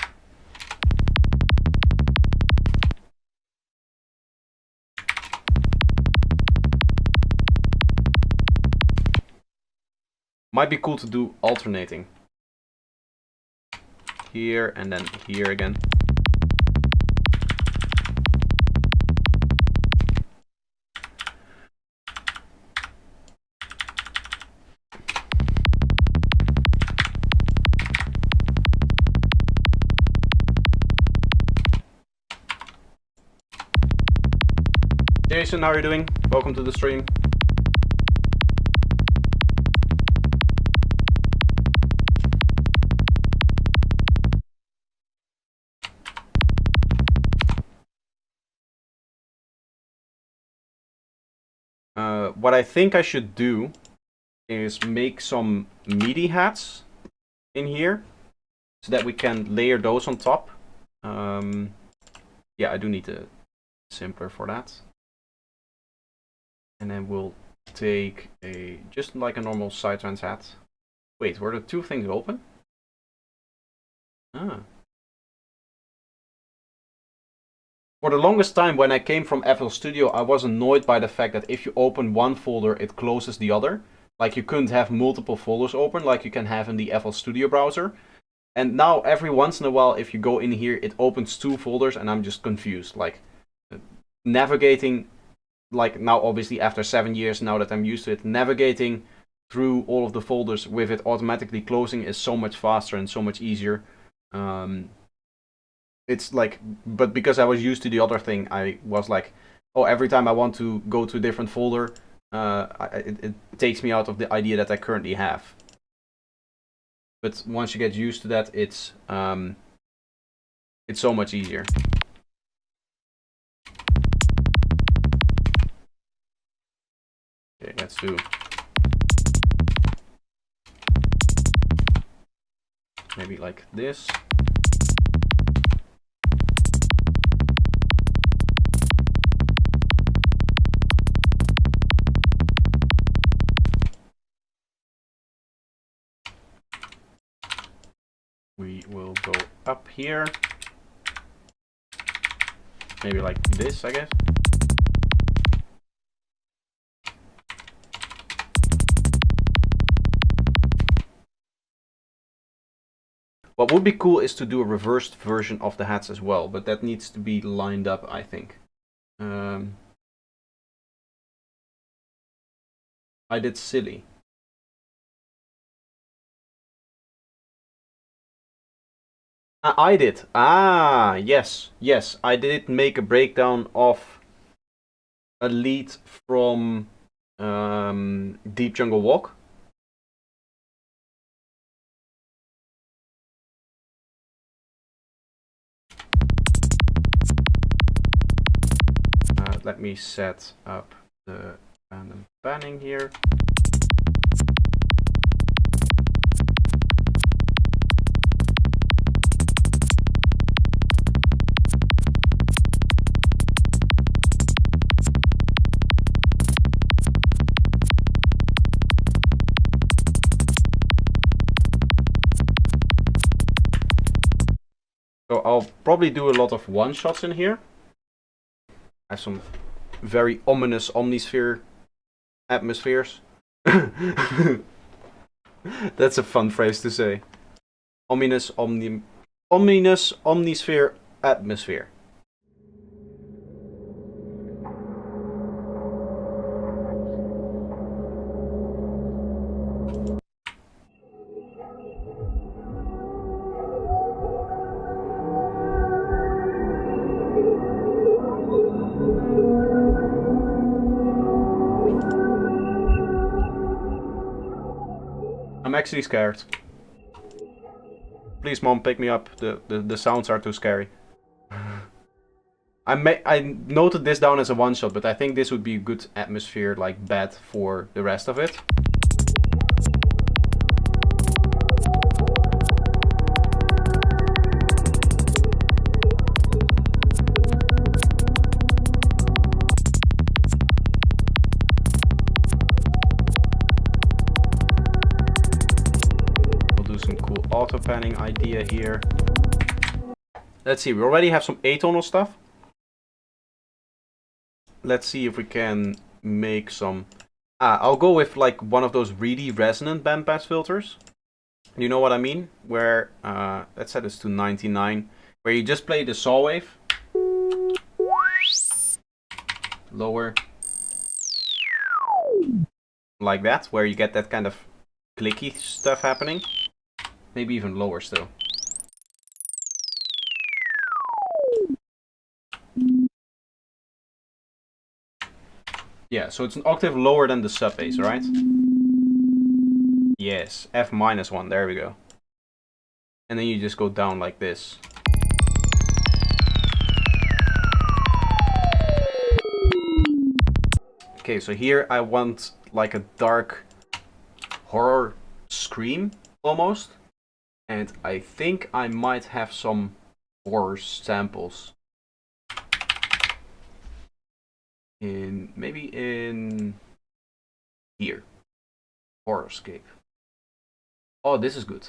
Might be cool to do alternating. Here and then here again. Jason, how are you doing? Welcome to the stream. What I think I should do is make some MIDI hats in here so that we can layer those on top. Yeah, I do need a simpler for that. And then we'll take a, just like a normal Psytrance hat. Wait, were the two things open? Ah. For the longest time when I came from FL Studio, I was annoyed by the fact that if you open one folder, it closes the other. Like you couldn't have multiple folders open like you can have in the FL Studio browser. And now every once in a while, if you go in here, it opens 2 folders and I'm just confused. Like navigating, like now obviously after 7 years, now that I'm used to it, navigating through all of the folders with it automatically closing is so much faster and so much easier. It's like, but because I was used to the other thing, I was like, oh, every time I want to go to a different folder, it takes me out of the idea that I currently have. But once you get used to that, it's so much easier. Okay, let's do maybe like this. We will go up here. Maybe like this, I guess. What would be cool is to do a reversed version of the hats as well, but that needs to be lined up, I think. I did silly. I did. Ah, yes, yes. I did make a breakdown of a lead from Deep Jungle Walk. Let me set up the random panning here. So I'll probably do a lot of one-shots in here. I have some very ominous Omnisphere atmospheres. That's a fun phrase to say. Ominous Omnisphere atmosphere. I'm actually scared. Please, Mom, pick me up. The sounds are too scary. I noted this down as a one-shot, but I think this would be a good atmosphere, like bed for the rest of it. Auto panning idea here. Let's see, we already have some atonal stuff. Let's see if we can make some... I'll go with like one of those really resonant bandpass filters. You know what I mean? Where, let's set this to 99. Where you just play the saw wave. Lower. Like that, where you get that kind of clicky stuff happening. Maybe even lower still. Yeah, so it's an octave lower than the sub bass, right? Yes, F-1, there we go. And then you just go down like this. Okay, so here I want like a dark horror scream almost. And I think I might have some horror samples. Maybe in here. Horrorscape. Oh, this is good.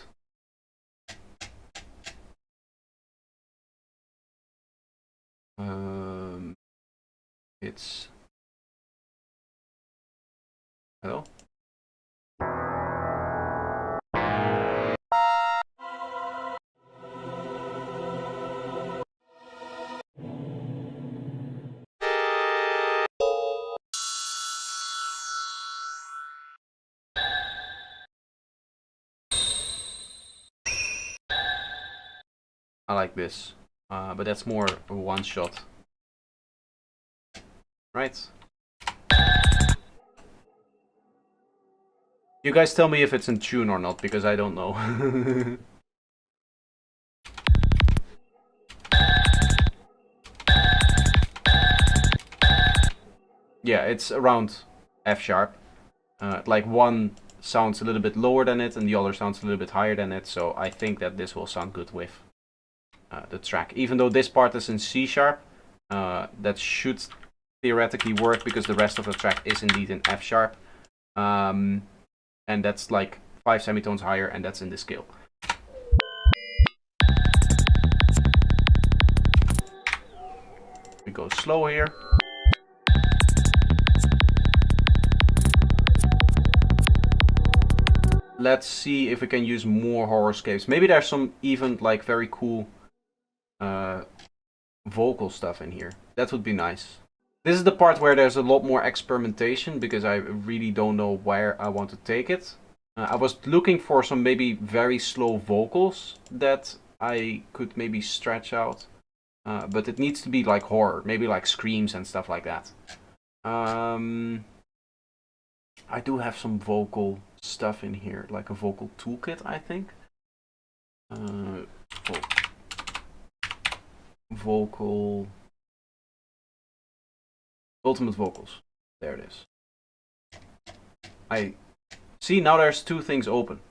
It's... Hello? I like this, but that's more a one shot. Right? You guys tell me if it's in tune or not, because I don't know. Yeah, it's around F sharp. Like one sounds a little bit lower than it and the other sounds a little bit higher than it, so I think that this will sound good with the track. Even though this part is in C sharp, that should theoretically work because the rest of the track is indeed in F sharp. And that's like 5 semitones higher, and that's in the scale. We go slow here. Let's see if we can use more horrorscapes. Maybe there's some even like very cool vocal stuff in here. That would be nice. This is the part where there's a lot more experimentation because I really don't know where I want to take it. I was looking for some maybe very slow vocals that I could maybe stretch out. But it needs to be like horror, maybe like screams and stuff like that. I do have some vocal stuff in here, like a vocal toolkit, I think. Vocal ultimate vocals. There it is. I see now there's 2 things open,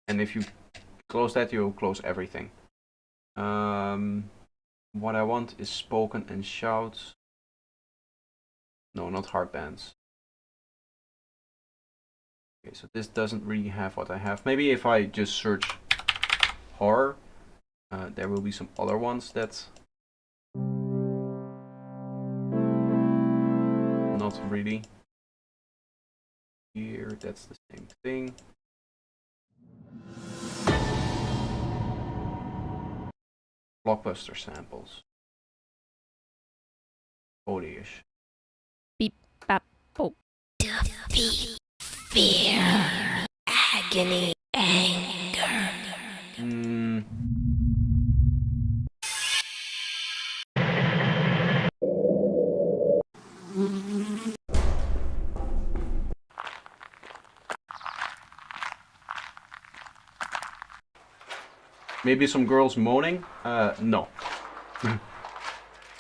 and if you close that, you'll close everything. What I want is spoken and shouts. No, not hard bands. Okay, so this doesn't really have what I have. Maybe if I just search horror, there will be some other ones that not really. Here, that's the same thing. Blockbuster samples. Odyish. Beep, bap, boop. Defeat, fear, agony, anger. Maybe some girls moaning? No.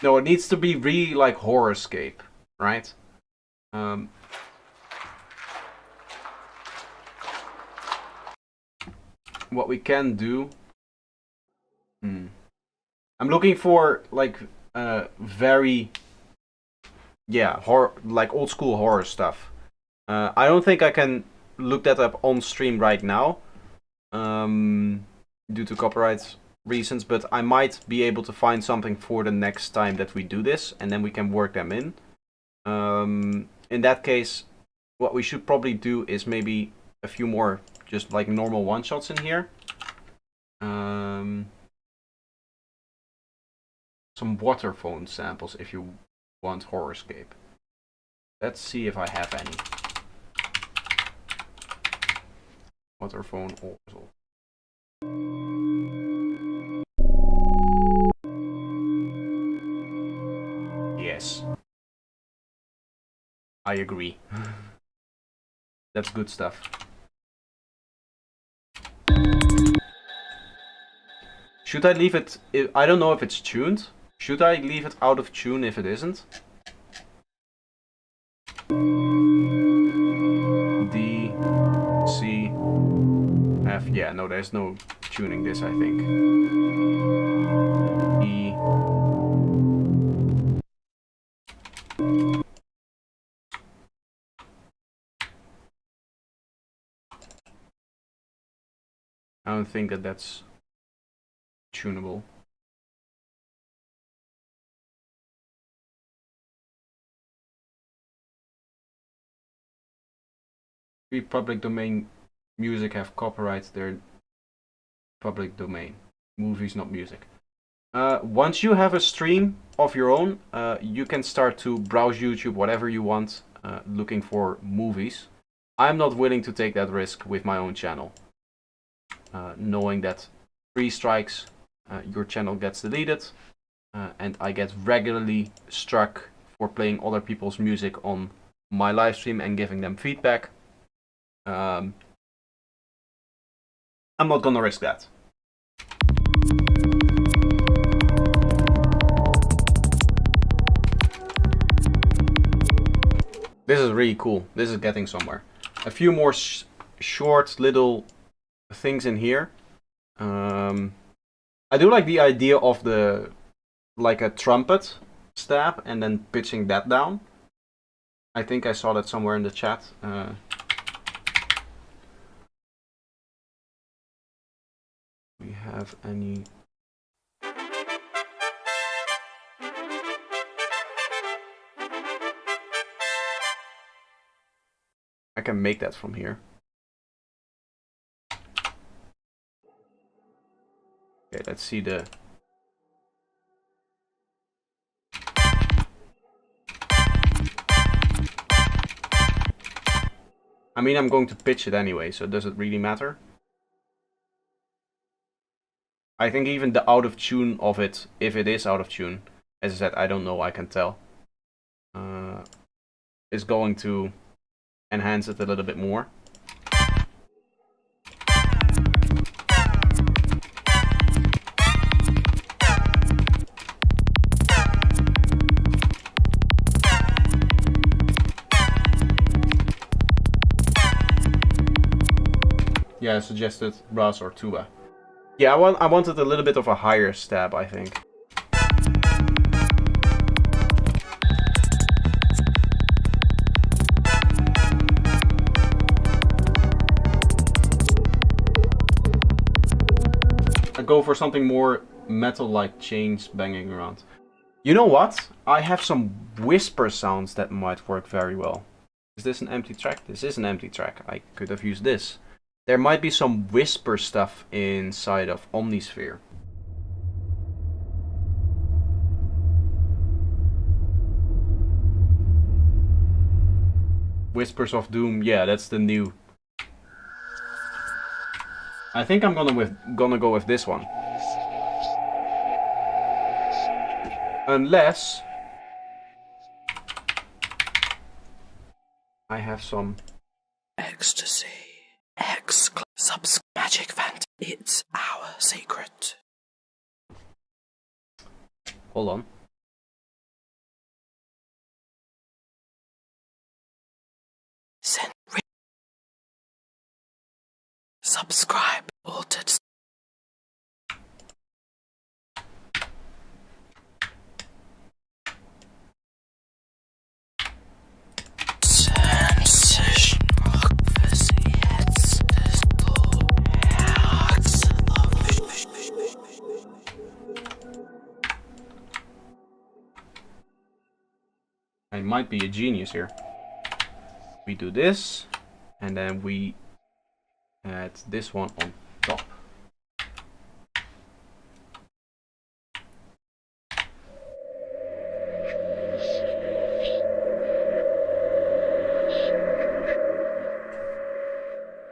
No, it needs to be really like horrorscape, right? What we can do... I'm looking for like very... Yeah, horror, like old school horror stuff. I don't think I can look that up on stream right now. Due to copyright reasons, but I might be able to find something for the next time that we do this, and then we can work them in. In that case, what we should probably do is maybe a few more just like normal one-shots in here. Some waterphone samples if you want horrorscape. Let's see if I have any. Waterphone orbital. Yes. I agree. That's good stuff. Should I leave it... I don't know if it's tuned. Should I leave it out of tune if it isn't? D, C, F. Yeah, no, there's no tuning this, I think. E. I don't think that that's tunable. Free public domain music have copyrights. They're public domain. Movies, not music. Once you have a stream of your own, you can start to browse YouTube, whatever you want, looking for movies. I'm not willing to take that risk with my own channel. Knowing that 3 strikes, your channel gets deleted, and I get regularly struck for playing other people's music on my live stream and giving them feedback. I'm not gonna risk that. This is really cool. This is getting somewhere. A few more short little things in here. I do like the idea of like a trumpet stab and then pitching that down. I think I saw that somewhere in the chat. We have any... I can make that from here. Okay, let's see the... I mean, I'm going to pitch it anyway, so does it really matter? I think even the out of tune of it, if it is out of tune, as I said, I don't know, I can tell, is going to enhance it a little bit more. Yeah, I suggested brass or tuba. Yeah, I wanted a little bit of a higher stab, I think. I go for something more metal-like chains banging around. You know what? I have some whisper sounds that might work very well. Is this an empty track? This is an empty track. I could have used this. There might be some whisper stuff inside of Omnisphere. Whispers of Doom, yeah, that's the new. I think I'm gonna go with this one. Unless I have some ecstasy. Magic Vant. It's our secret. Hold on. Subscribe. Altered. I might be a genius here. We do this, and then we add this one on top.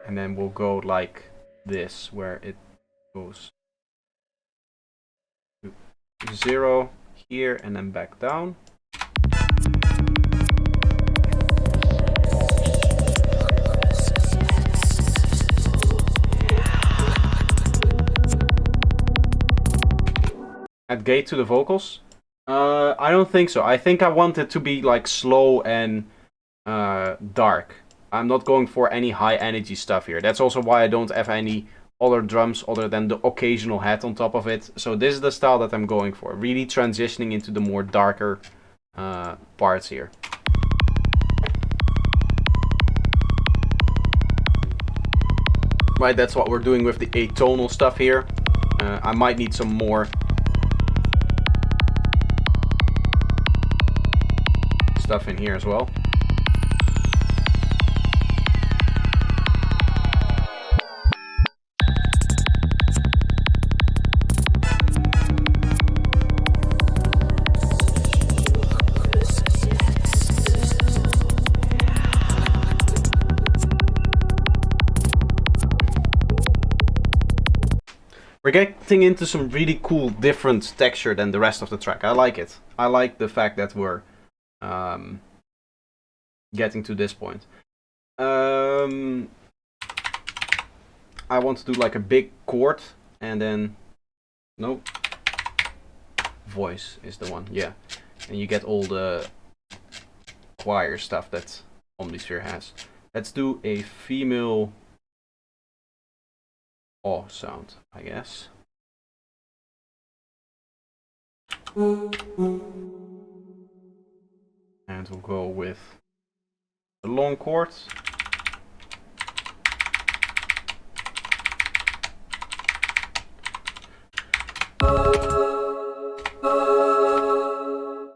And then we'll go like this, where it goes to 0 here and then back down. Add gate to the vocals? I don't think so. I think I want it to be like slow and dark. I'm not going for any high energy stuff here. That's also why I don't have any other drums other than the occasional hat on top of it. So this is the style that I'm going for. Really transitioning into the more darker parts here. Right, that's what we're doing with the atonal stuff here. I might need some more stuff in here as well. We're getting into some really cool, different texture than the rest of the track. I like it. I like the fact that we're getting to this point. I want to do like a big chord and then... Nope. Voice is the one, yeah. And you get all the choir stuff that Omnisphere has. Let's do a female aw sound, I guess. And we'll go with the long chord.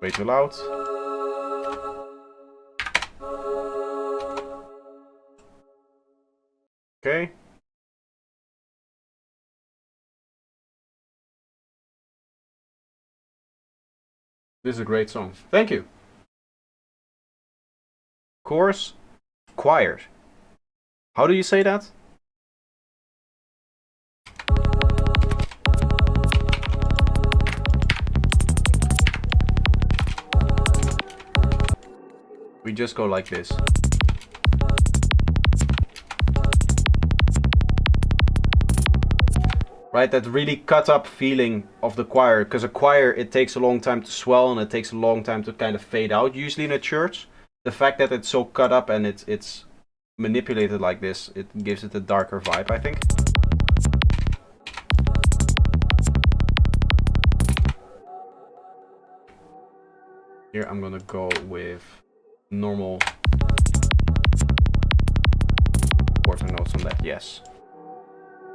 Way too loud. Okay. This is a great song. Thank you. Chorus, choir. How do you say that? We just go like this. Right, that really cut up feeling of the choir, because a choir, it takes a long time to swell and it takes a long time to kind of fade out, usually in a church. The fact that it's so cut up and it's manipulated like this, it gives it a darker vibe, I think. Here I'm gonna go with normal quarter notes on that, yes.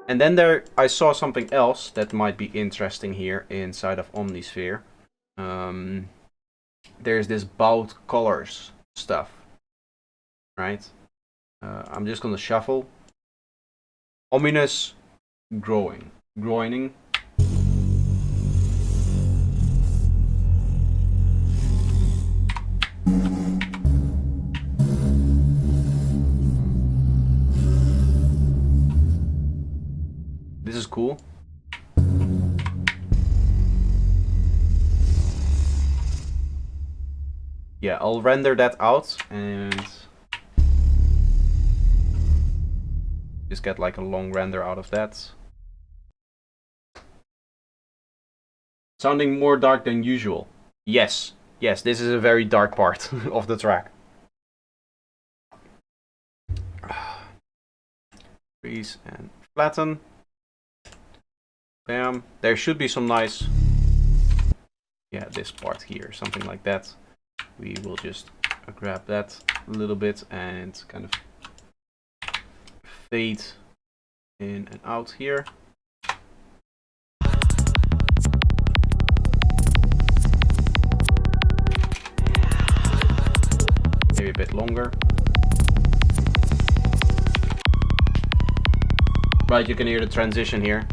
And then there, I saw something else that might be interesting here inside of Omnisphere. There's this bowed colors stuff, right? I'm just gonna shuffle. Ominous groining. This is cool. Yeah, I'll render that out and just get like a long render out of that. Sounding more dark than usual. Yes, yes, this is a very dark part of the track. Freeze and flatten. Bam. There should be some nice, yeah, this part here, something like that. We will just grab that a little bit and kind of fade in and out here. Maybe a bit longer. Right, you can hear the transition here.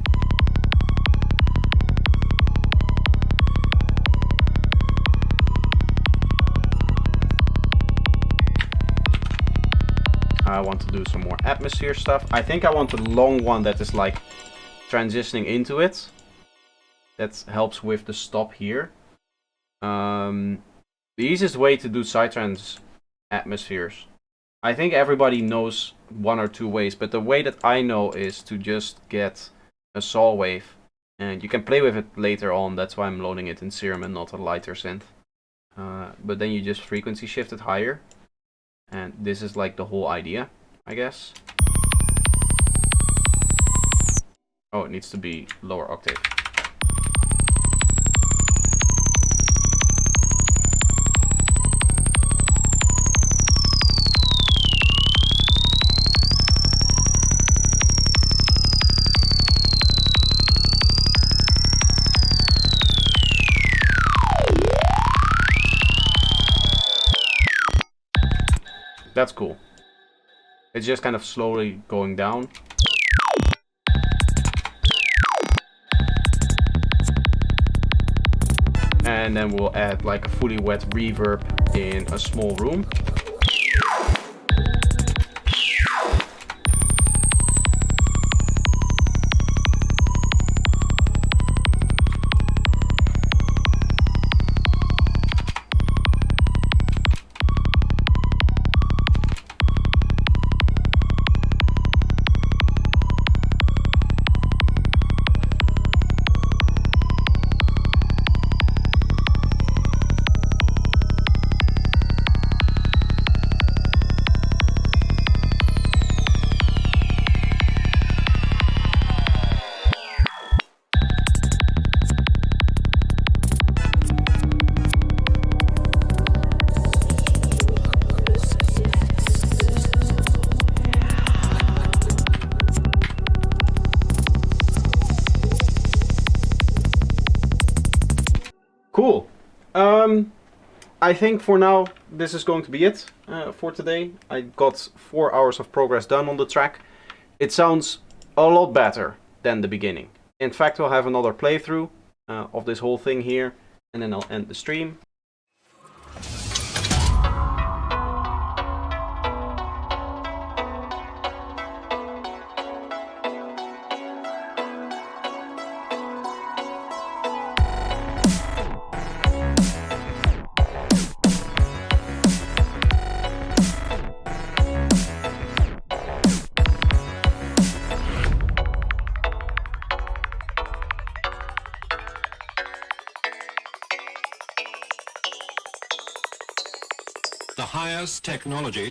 I want to do some more atmosphere stuff. I think I want a long one that is like transitioning into it. That helps with the stop here. The easiest way to do psytrance atmospheres, I think everybody knows one or two ways, but the way that I know is to just get a saw wave, and you can play with it later on. That's why I'm loading it in Serum and not a lighter synth. But then you just frequency shift it higher. And this is like the whole idea, I guess. Oh, it needs to be lower octave. That's cool. It's just kind of slowly going down. And then we'll add like a fully wet reverb in a small room. Cool. I think for now this is going to be it for today. I got 4 hours of progress done on the track. It sounds a lot better than the beginning. In fact, I'll have another playthrough of this whole thing here, and then I'll end the stream. The highest technology.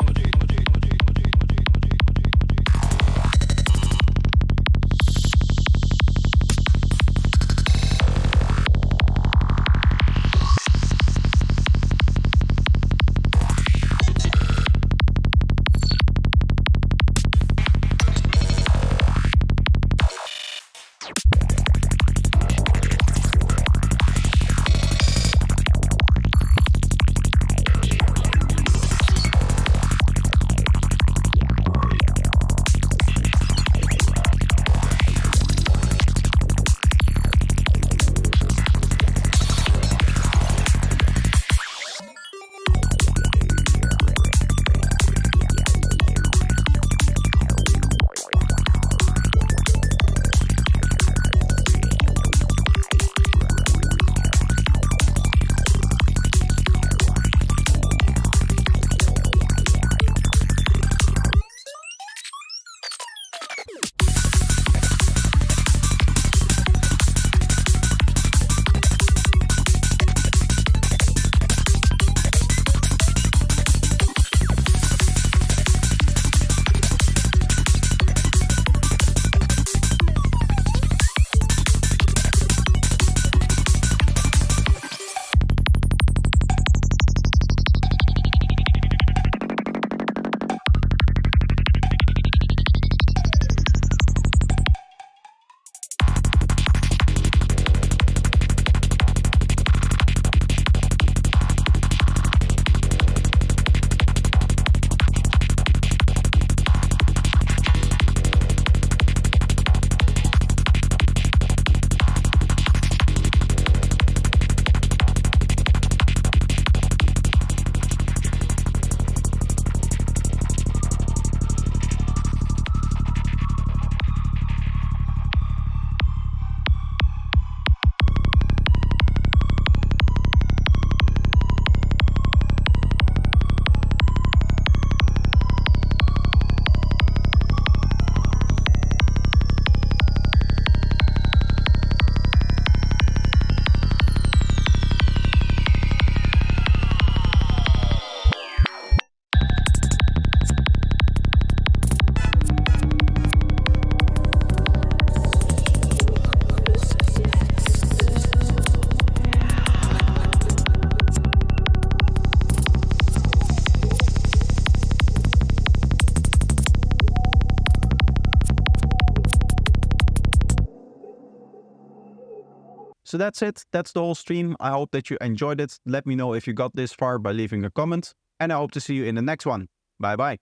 So that's it. That's the whole stream. I hope that you enjoyed it. Let me know if you got this far by leaving a comment. And I hope to see you in the next one. Bye bye.